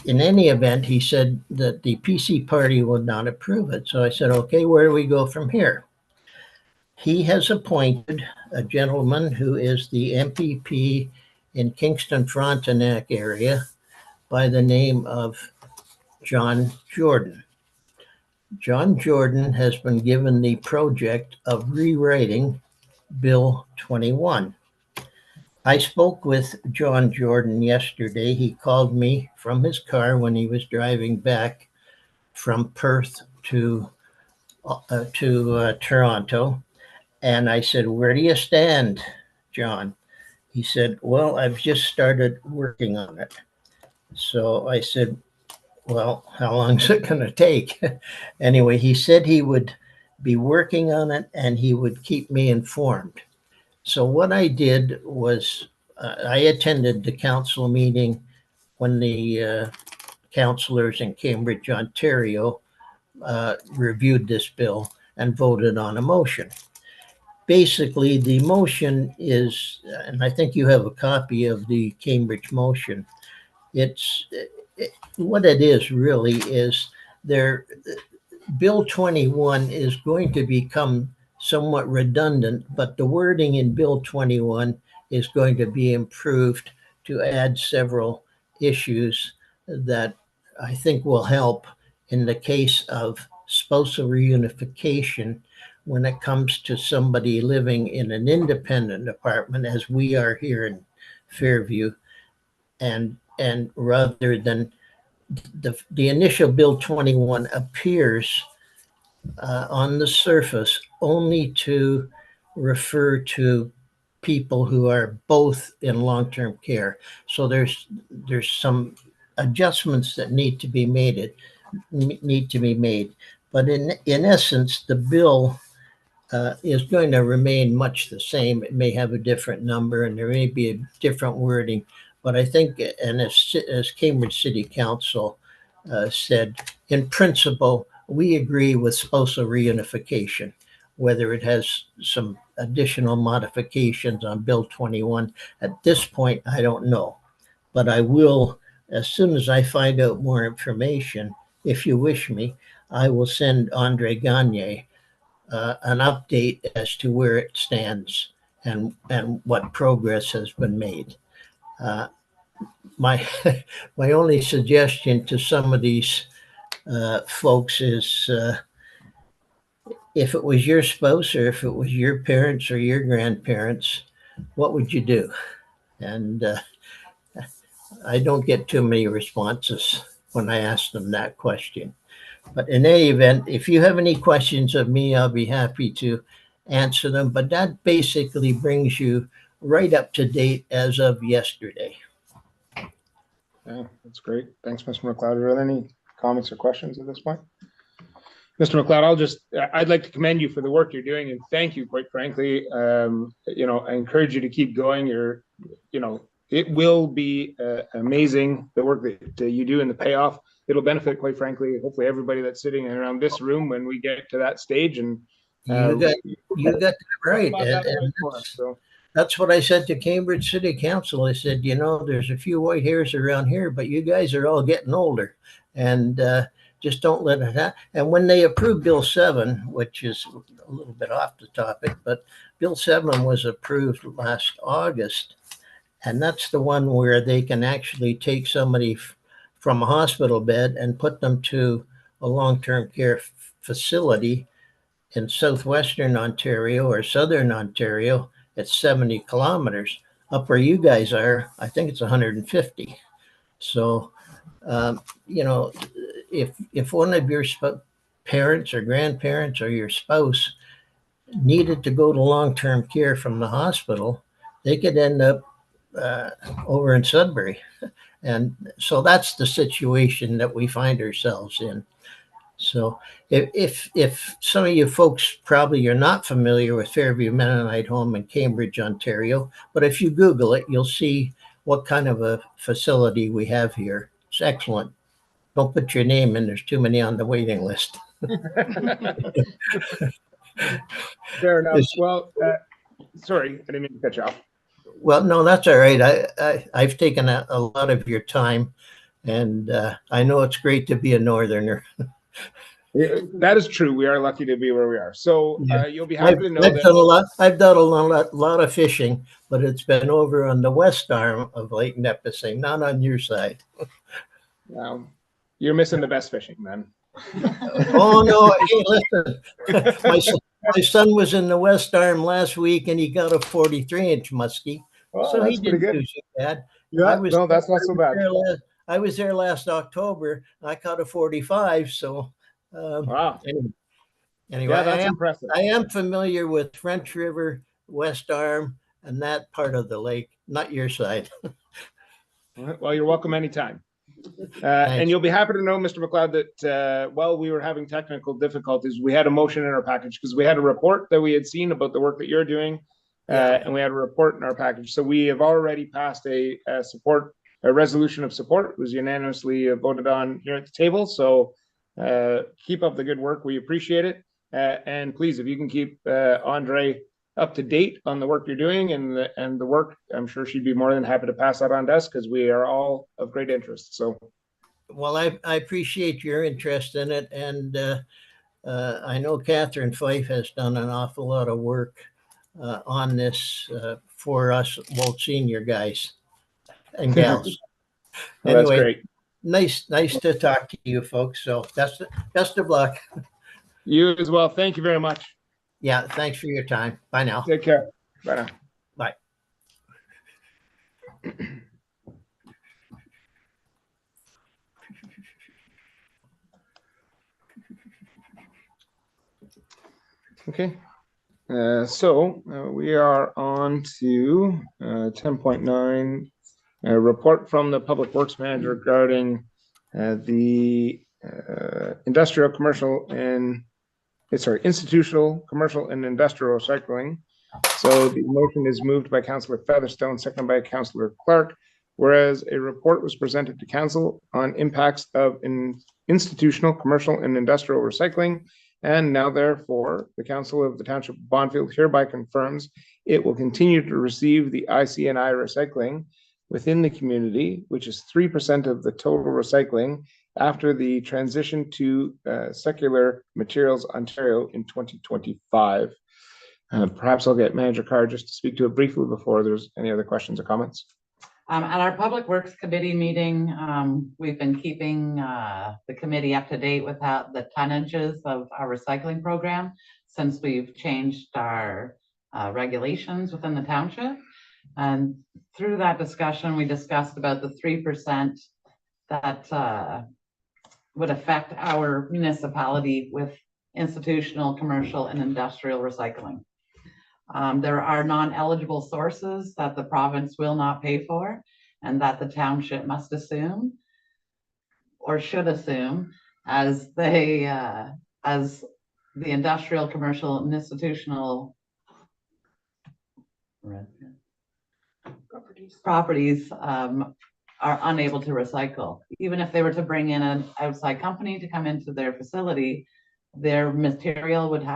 in any event, he said that the PC party would not approve it. So I said, okay, where do we go from here? He has appointed a gentleman who is the MPP in Kingston Frontenac area by the name of John Jordan. John Jordan has been given the project of rewriting Bill 21. I spoke with John Jordan yesterday. He called me from his car when he was driving back from Perth to Toronto. And I said, where do you stand, John? He said, well, I've just started working on it. So I said, well, how long is it going to take? Anyway, he said he would be working on it and he would keep me informed. So what I did was I attended the council meeting when the councillors in Cambridge, Ontario reviewed this bill and voted on a motion. Basically, the motion is, and I think you have a copy of the Cambridge motion. What it is really is Bill 21 is going to become somewhat redundant, but the wording in Bill 21 is going to be improved to add several issues that I think will help in the case of spousal reunification when it comes to somebody living in an independent apartment, as we are here in Fairview, and rather than the initial Bill 21 appears on the surface only to refer to people who are both in long-term care. So there's some adjustments that need to be made. But in essence, the bill is going to remain much the same. It may have a different number and there may be a different wording, but I think, and as Cambridge City Council said, in principle, we agree with spousal reunification. Whether it has some additional modifications on Bill 21, at this point, I don't know. But I will, as soon as I find out more information, if you wish me, I will send Andre Gagne an update as to where it stands and what progress has been made. My only suggestion to some of these folks is if it was your spouse or if it was your parents or your grandparents, what would you do? And I don't get too many responses when I ask them that question. But in any event, if you have any questions of me, I'll be happy to answer them. But that basically brings you right up to date as of yesterday. Yeah, that's great. Thanks, Mr. McLeod. Are there any comments or questions at this point? Mr. McLeod, I'd like to commend you for the work you're doing and thank you, quite frankly. I encourage you to keep going. It will be amazing, the work that you do and the payoff. It'll benefit, quite frankly, hopefully everybody that's sitting around this room when we get to that stage. And you got that right. That's what I said to Cambridge City Council. I said, there's a few white hairs around here, but you guys are all getting older, and just don't let it happen. And when they approved Bill 7, which is a little bit off the topic, but Bill 7 was approved last August, and that's the one where they can actually take somebody from a hospital bed and put them to a long-term care facility in southwestern Ontario or southern Ontario. It's 70 kilometers. Up where you guys are, I think it's 150. So You know, if one of your parents or grandparents or your spouse needed to go to long-term care from the hospital, they could end up over in Sudbury. And so that's the situation that we find ourselves in. So if some of you folks probably you're not familiar with Fairview Mennonite Home in Cambridge, Ontario, but if you Google it, you'll see what kind of a facility we have here. It's excellent. Don't put your name in. There's too many on the waiting list. Fair enough. Well, sorry, I didn't mean to cut you off. Well, no, that's all right. I've taken a lot of your time, and I know it's great to be a Northerner. That is true. We are lucky to be where we are. So you'll be happy to know I've that done a lot. I've done a lot of fishing, but it's been over on the west arm of Lake Nipissing, not on your side. You're missing the best fishing, man. Oh no! Hey, listen, my son was in the west arm last week, and he got a 43-inch muskie. Oh, So that's he pretty didn't good. do so bad. Yeah, no, that's not so bad. I was there last October. I caught a 45. So wow. Anyway, Yeah, that's impressive. I am familiar with French River, West Arm, and that part of the lake, not your side. Well, you're welcome anytime. And you'll be happy to know, Mr. McLeod, that while we were having technical difficulties, we had a motion in our package because we had a report that we had seen about the work that you're doing, and we had a report in our package. So we have already passed a resolution of support. It was unanimously voted on here at the table. So keep up the good work. We appreciate it. And please, if you can keep Andre up to date on the work you're doing and the work, I'm sure she'd be more than happy to pass that on to us because we are all of great interest. So, well, I appreciate your interest in it, and I know Catherine Fife has done an awful lot of work on this for us, both senior guys and gals. Well, anyway, that's great. Nice to talk to you folks. So best of luck. You as well. Thank you very much. Yeah, thanks for your time. Bye now. Take care. Bye now. Bye. Okay. So we are on to 10.9, a report from the Public Works Manager regarding the institutional, commercial, and industrial recycling. So the motion is moved by Councillor Featherstone, seconded by Councillor Clark, whereas a report was presented to Council on impacts of institutional, commercial, and industrial recycling. And now, therefore, the Council of the Township of Bonfield hereby confirms it will continue to receive the IC&I recycling within the community, which is 3% of the total recycling after the transition to Secular Materials Ontario in 2025. Perhaps I'll get Manager Carr just to speak to it briefly before there's any other questions or comments. At our Public Works Committee meeting, we've been keeping the committee up to date with the tonnages of our recycling program since we've changed our regulations within the township. And through that discussion, we discussed about the 3% that would affect our municipality with institutional, commercial, and industrial recycling. There are non-eligible sources that the province will not pay for and that the township must assume or should assume as the industrial, commercial, and institutional properties are unable to recycle. Even if they were to bring in an outside company to come into their facility, their material would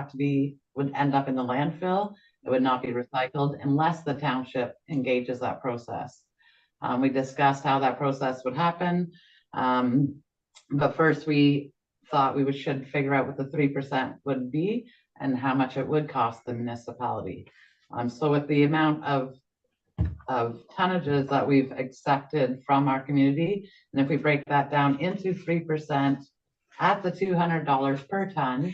end up in the landfill. It would not be recycled unless the township engages that process. We discussed how that process would happen. But first we thought we should figure out what the 3% would be and how much it would cost the municipality. So with the amount of tonnages that we've accepted from our community, and if we break that down into 3% at the $200 per ton,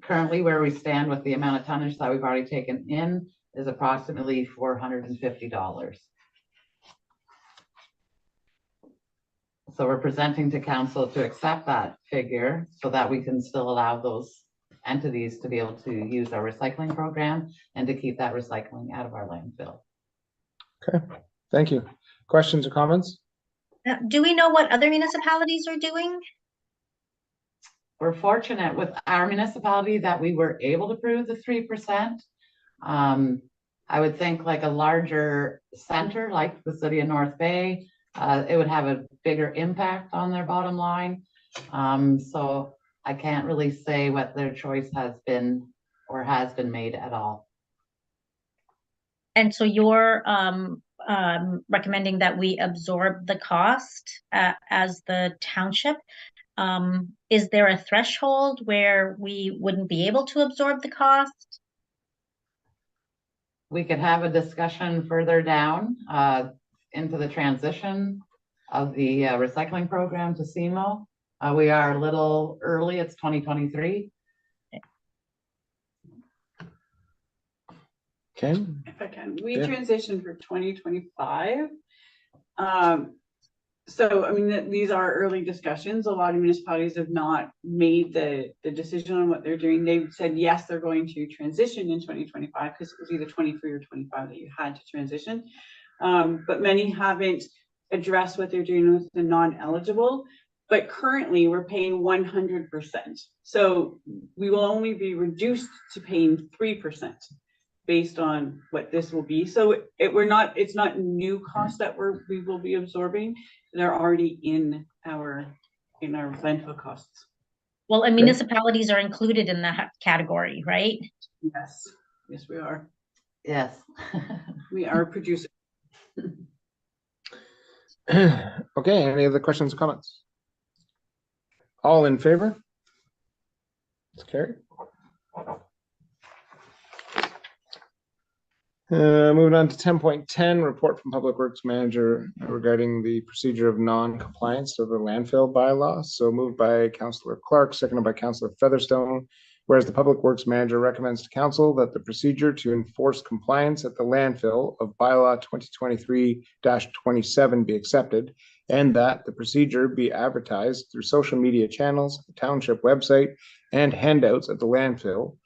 currently where we stand with the amount of tonnage that we've already taken in is approximately $450. So we're presenting to council to accept that figure so that we can still allow those entities to be able to use our recycling program and to keep that recycling out of our landfill. Thank you. Questions or comments? Do we know what other municipalities are doing? We're fortunate with our municipality that we were able to prove the 3%. I would think like a larger center like the city of North Bay, it would have a bigger impact on their bottom line. So I can't really say what their choice has been or has been made at all. And so you're recommending that we absorb the cost as the township. Is there a threshold where we wouldn't be able to absorb the cost? We could have a discussion further down into the transition of the recycling program to CMO. We are a little early, it's 2023. Okay. If I can, we Yeah. transitioned for 2025. So, I mean, these are early discussions. A lot of municipalities have not made the decision on what they're doing. They've said, yes, they're going to transition in 2025 because it was either 23 or 25 that you had to transition. But many haven't addressed what they're doing with the non-eligible. But currently we're paying 100%. So we will only be reduced to paying 3% based on what this will be. So it's not new costs that we will be absorbing. They're already in our landfill costs. Well, and municipalities are included in that category, right? Yes, yes, we are. Yes. We are producing. Okay, any other questions or comments? All in favor? It's carried. Moving on to 10.10, report from Public Works Manager regarding the procedure of non-compliance of the landfill bylaw. So moved by Councillor Clark, seconded by Councillor Featherstone. Whereas the Public Works Manager recommends to Council that the procedure to enforce compliance at the landfill of bylaw 2023-27 be accepted, and that the procedure be advertised through social media channels, the township website, and handouts at the landfill.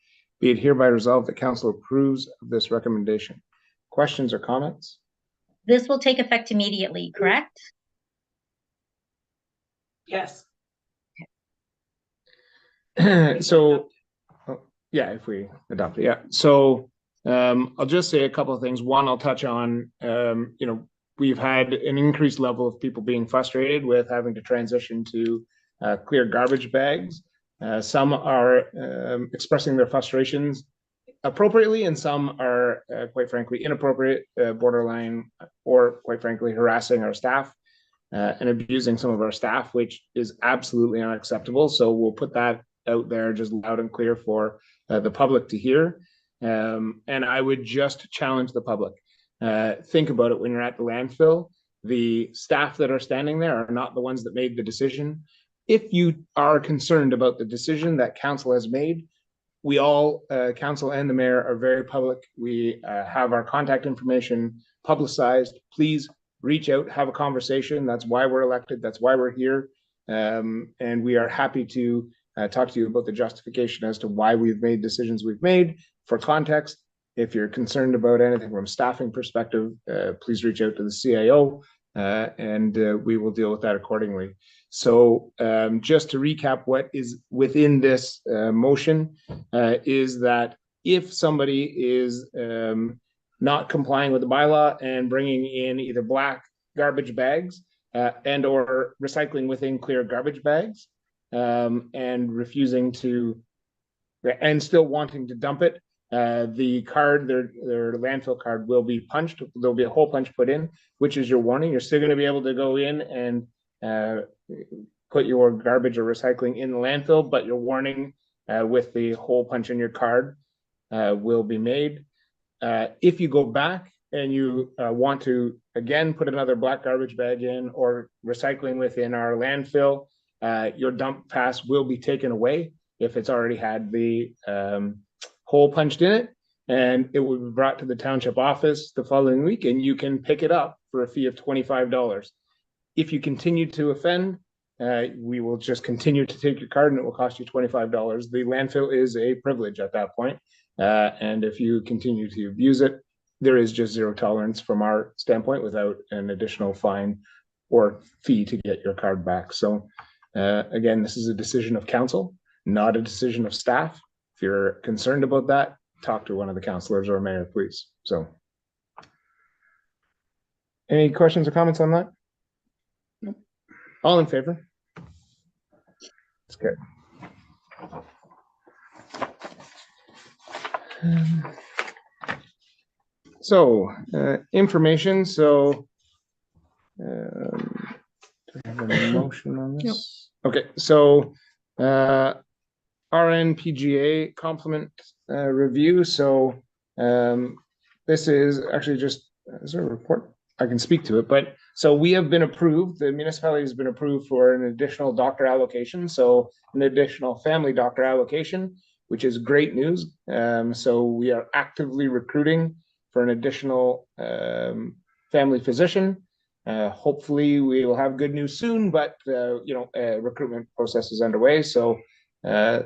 Be it hereby resolved that Council approves of this recommendation. Questions or comments? This will take effect immediately, correct? Yes. So, yeah, if we adopt it, yeah. So I'll just say a couple of things. One, I'll touch on, we've had an increased level of people being frustrated with having to transition to clear garbage bags. Some are expressing their frustrations appropriately, and some are quite frankly inappropriate, borderline, or quite frankly harassing our staff and abusing some of our staff, which is absolutely unacceptable. So we'll put that out there just loud and clear for the public to hear. And I would just challenge the public. Think about it when you're at the landfill. The staff that are standing there are not the ones that made the decision. If you are concerned about the decision that council has made, we all, council and the mayor, are very public. We have our contact information publicized. Please reach out, have a conversation. That's why we're elected. That's why we're here. And we are happy to talk to you about the justification as to why we've made decisions we've made. For context, if you're concerned about anything from a staffing perspective, please reach out to the CIO and we will deal with that accordingly. So just to recap what is within this motion is that if somebody is not complying with the bylaw and bringing in either black garbage bags and or recycling within clear garbage bags and refusing to, and still wanting to dump it, the card, their landfill card will be punched. There'll be a hole punch put in, which is your warning. You're still going to be able to go in and put your garbage or recycling in the landfill, but your warning with the hole punch in your card will be made. If you go back and you want to, again, put another black garbage bag in or recycling within our landfill, your dump pass will be taken away if it's already had the hole punched in it, and it will be brought to the township office the following week, and you can pick it up for a fee of $25. If you continue to offend, we will just continue to take your card and it will cost you $25. The landfill is a privilege at that point. And if you continue to abuse it, there is just zero tolerance from our standpoint without an additional fine or fee to get your card back. So again, this is a decision of council, not a decision of staff. If you're concerned about that, talk to one of the councillors or mayor, please. So any questions or comments on that? Nope. All in favor? That's good. So, information, so, do we have a motion on this? Okay, so, RNPGA complement review, so, this is actually just, is there a report? I can speak to it, but, so we have been approved, the municipality has been approved for an additional doctor allocation, so an additional family doctor allocation, which is great news. So we are actively recruiting for an additional family physician. Hopefully we will have good news soon, but recruitment process is underway. So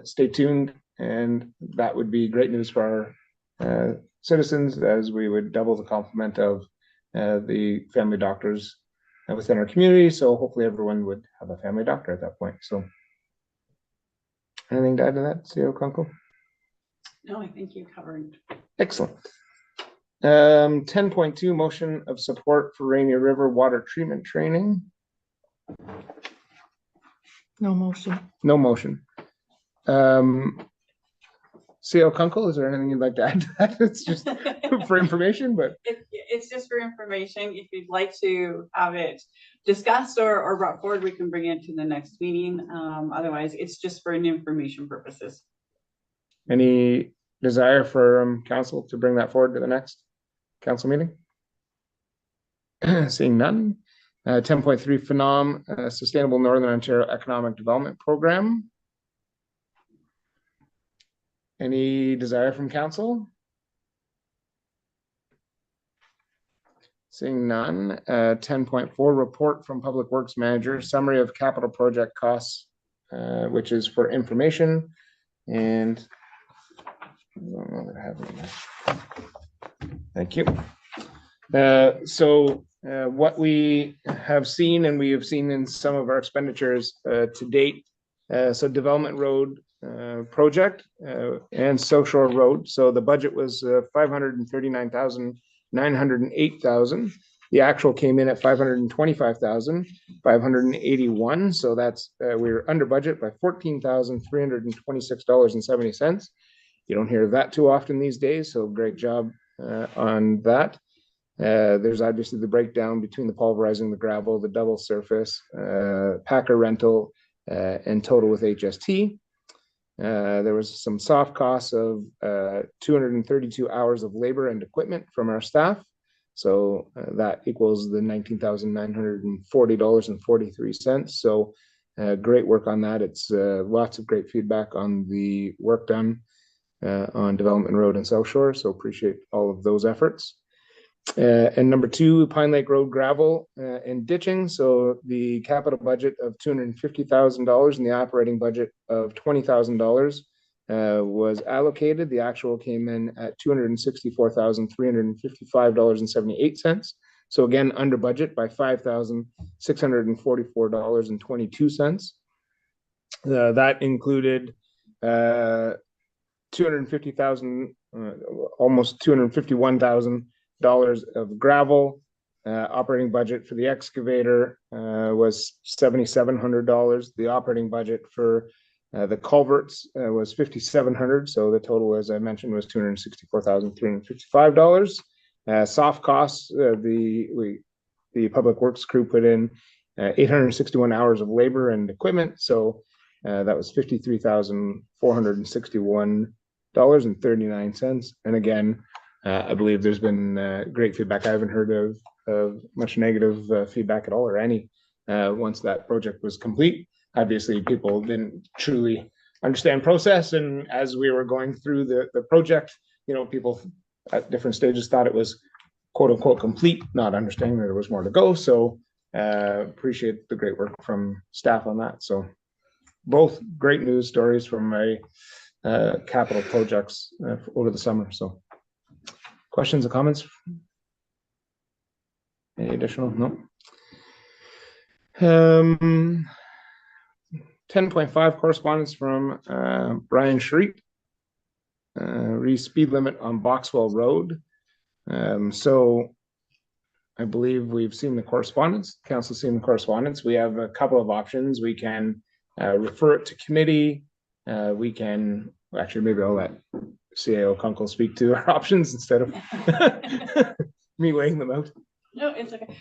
stay tuned, and that would be great news for our citizens, as we would double the complement of the family doctors within our community. So hopefully everyone would have a family doctor at that point. So anything to add to that, CEO Kunkel? No, I think you covered. Excellent. 10.2 motion of support for Rainier River water treatment training. No motion. No motion. CEO Kunkel, is there anything you'd like to add to that? It's just for information, but It's just for information. If you'd like to have it discussed or brought forward, we can bring it to the next meeting. Otherwise, it's just for information purposes. any desire for council to bring that forward to the next council meeting? Seeing none. 10.3 Phenom, Sustainable Northern Ontario Economic Development Program. Any desire from council? Seeing none. 10.4 report from Public Works Manager, summary of capital project costs, which is for information. And I don't know what I have in there. Thank you. What we have seen, and we have seen in some of our expenditures to date, so Development Road project and South Shore Road. So the budget was 539,908,000. The actual came in at 525,581. So that's we were under budget by $14,326.70. You don't hear that too often these days. So great job on that. There's obviously the breakdown between the pulverizing, the gravel, the double surface, Packer rental, and total with HST. There was some soft costs of 232 hours of labor and equipment from our staff. So that equals the $19,940.43. So great work on that. It's lots of great feedback on the work done on Development Road and South Shore. So appreciate all of those efforts. And number two, Pine Lake Road gravel and ditching. So the capital budget of $250,000 and the operating budget of $20,000 was allocated. The actual came in at $264,355.78. So again, under budget by $5,644.22. That included $250,000, almost $251,000 of gravel. Operating budget for the excavator was $7,700. The operating budget for the culverts was $5,700. So the total, as I mentioned, was $264,355. Soft costs, the public works crew put in 861 hours of labor and equipment. So that was $53,461.39. And again, I believe there's been great feedback. I haven't heard of much negative feedback at all, or any, once that project was complete. Obviously, people didn't truly understand process, and as we were going through the project, people at different stages thought it was quote unquote complete, not understanding that there was more to go. So Appreciate the great work from staff on that. So both great news stories from my capital projects over the summer. So questions or comments? Any additional? No. 10.5 correspondence from Brian Shreet. Speed limit on Boxwell Road. So I believe we've seen the correspondence. Council's seen the correspondence. We have a couple of options. We can refer it to committee. We can actually, maybe I'll let CAO Kunkel speak to our options instead of me weighing them out. No, it's okay.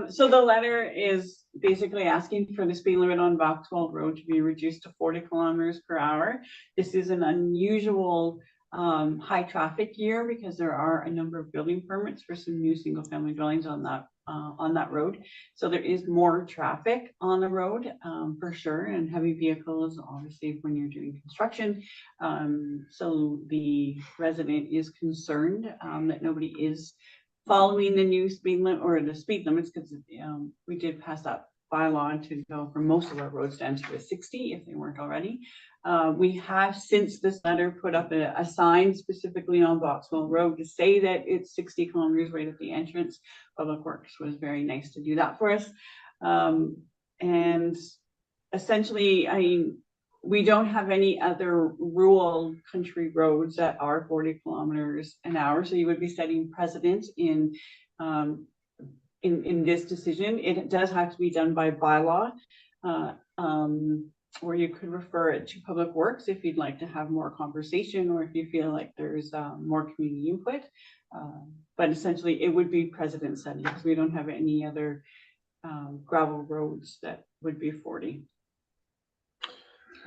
So the letter is basically asking for the speed limit on Boxwell Road to be reduced to 40 kilometers per hour. This is an unusual high traffic year because there are a number of building permits for some new single family dwellings on that road. So there is more traffic on the road for sure, and heavy vehicles obviously when you're doing construction. So the resident is concerned that nobody is following the new speed limit or the speed limits, because we did pass that bylaw to go for most of our roads down to a 60 if they weren't already. We have since this letter put up a sign specifically on Boxwell Road to say that it's 60 kilometers right at the entrance. Public Works was very nice to do that for us. And essentially, I mean, we don't have any other rural country roads that are 40 kilometers an hour. So you would be setting precedent in this decision. It does have to be done by bylaw, or you could refer it to Public Works if you'd like to have more conversation, or if you feel like there's more community input. But essentially it would be precedent setting because we don't have any other gravel roads that would be 40.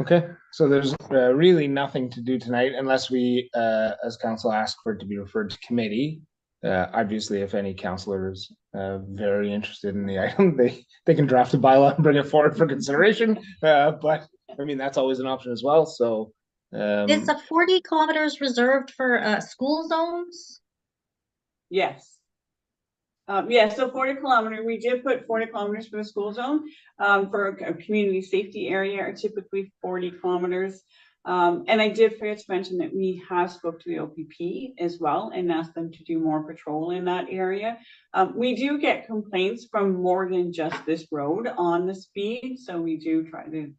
Okay, so there's really nothing to do tonight unless we, as council, ask for it to be referred to committee. Obviously, if any councillor is very interested in the item, they can draft a bylaw and bring it forward for consideration. But I mean, that's always an option as well. So Is the 40 kilometers reserved for school zones? Yes. Yeah, so 40 kilometers, we did put 40 kilometers for the school zone. For a community safety area are typically 40 kilometers. And I did forget to mention that we have spoke to the OPP as well and asked them to do more patrol in that area. We do get complaints from more than just this road on the speed. So we do try to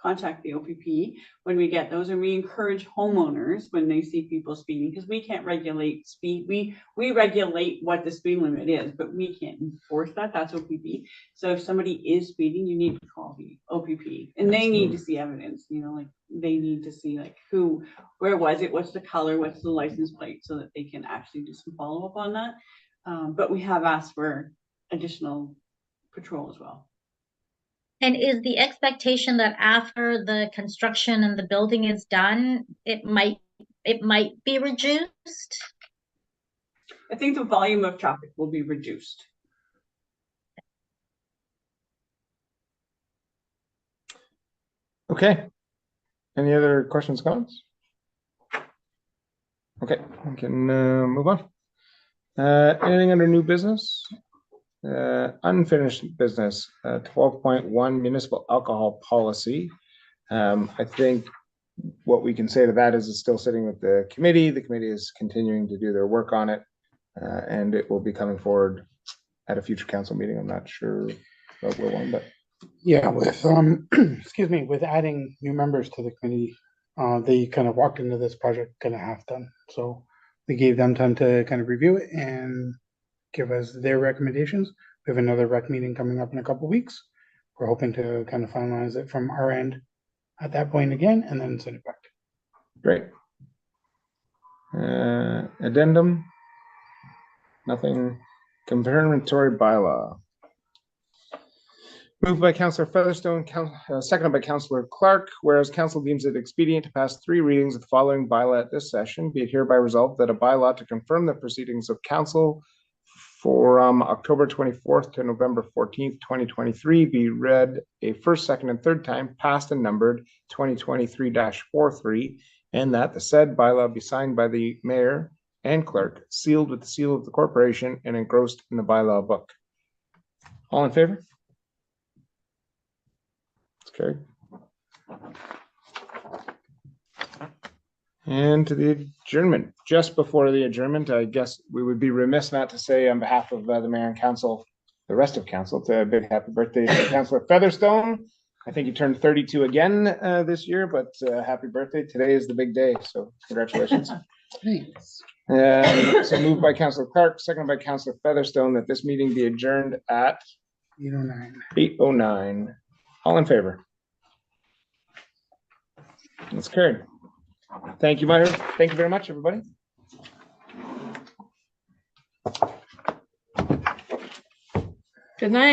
contact the OPP when we get those, and we encourage homeowners when they see people speeding, because we can't regulate speed. We regulate what the speed limit is, but we can't enforce that. That's OPP. So if somebody is speeding, you need to call the OPP, and they need to see evidence. You know, like they need to see like where was it, what's the color, what's the license plate, so that they can actually do some follow up on that. But we have asked for additional patrol as well. And is the expectation that after the construction and the building is done, it might be reduced? I think the volume of traffic will be reduced. okay. Any other questions, comments? Okay, we can move on. Anything under new business? Unfinished business, 12.1 municipal alcohol policy. I think what we can say to that is it's still sitting with the committee. The committee is continuing to do their work on it, and it will be coming forward at a future council meeting. I'm not sure about where one, but Yeah, with excuse me, with adding new members to the committee, they kind of walked into this project kind of half done. So we gave them time to kind of review it and give us their recommendations. We have another rec meeting coming up in a couple of weeks. We're hoping to kind of finalize it from our end at that point again, and then send it back. great. Addendum, nothing. Confirmatory bylaw. Moved by Councillor Featherstone, seconded by Councillor Clark. Whereas council deems it expedient to pass 3 readings of the following bylaw at this session, be it hereby resolved that a bylaw to confirm the proceedings of council from October 24th to November 14th, 2023 be read a first, second, and third time, passed and numbered 2023-43, and that the said bylaw be signed by the mayor and clerk, sealed with the seal of the corporation, and engrossed in the bylaw book. All in favor? It's carried. And to the adjournment. Just before the adjournment, I guess we would be remiss not to say on behalf of the mayor and council, the rest of council, to a big happy birthday to Councillor Featherstone. I think he turned 32 again this year, but happy birthday. Today is the big day, so congratulations. Thanks. So moved by Councillor Clark, seconded by Councillor Featherstone, that this meeting be adjourned at 8:09. 8:09. All in favor? That's carried. Thank you, Myra. Thank you very much, everybody. Good night.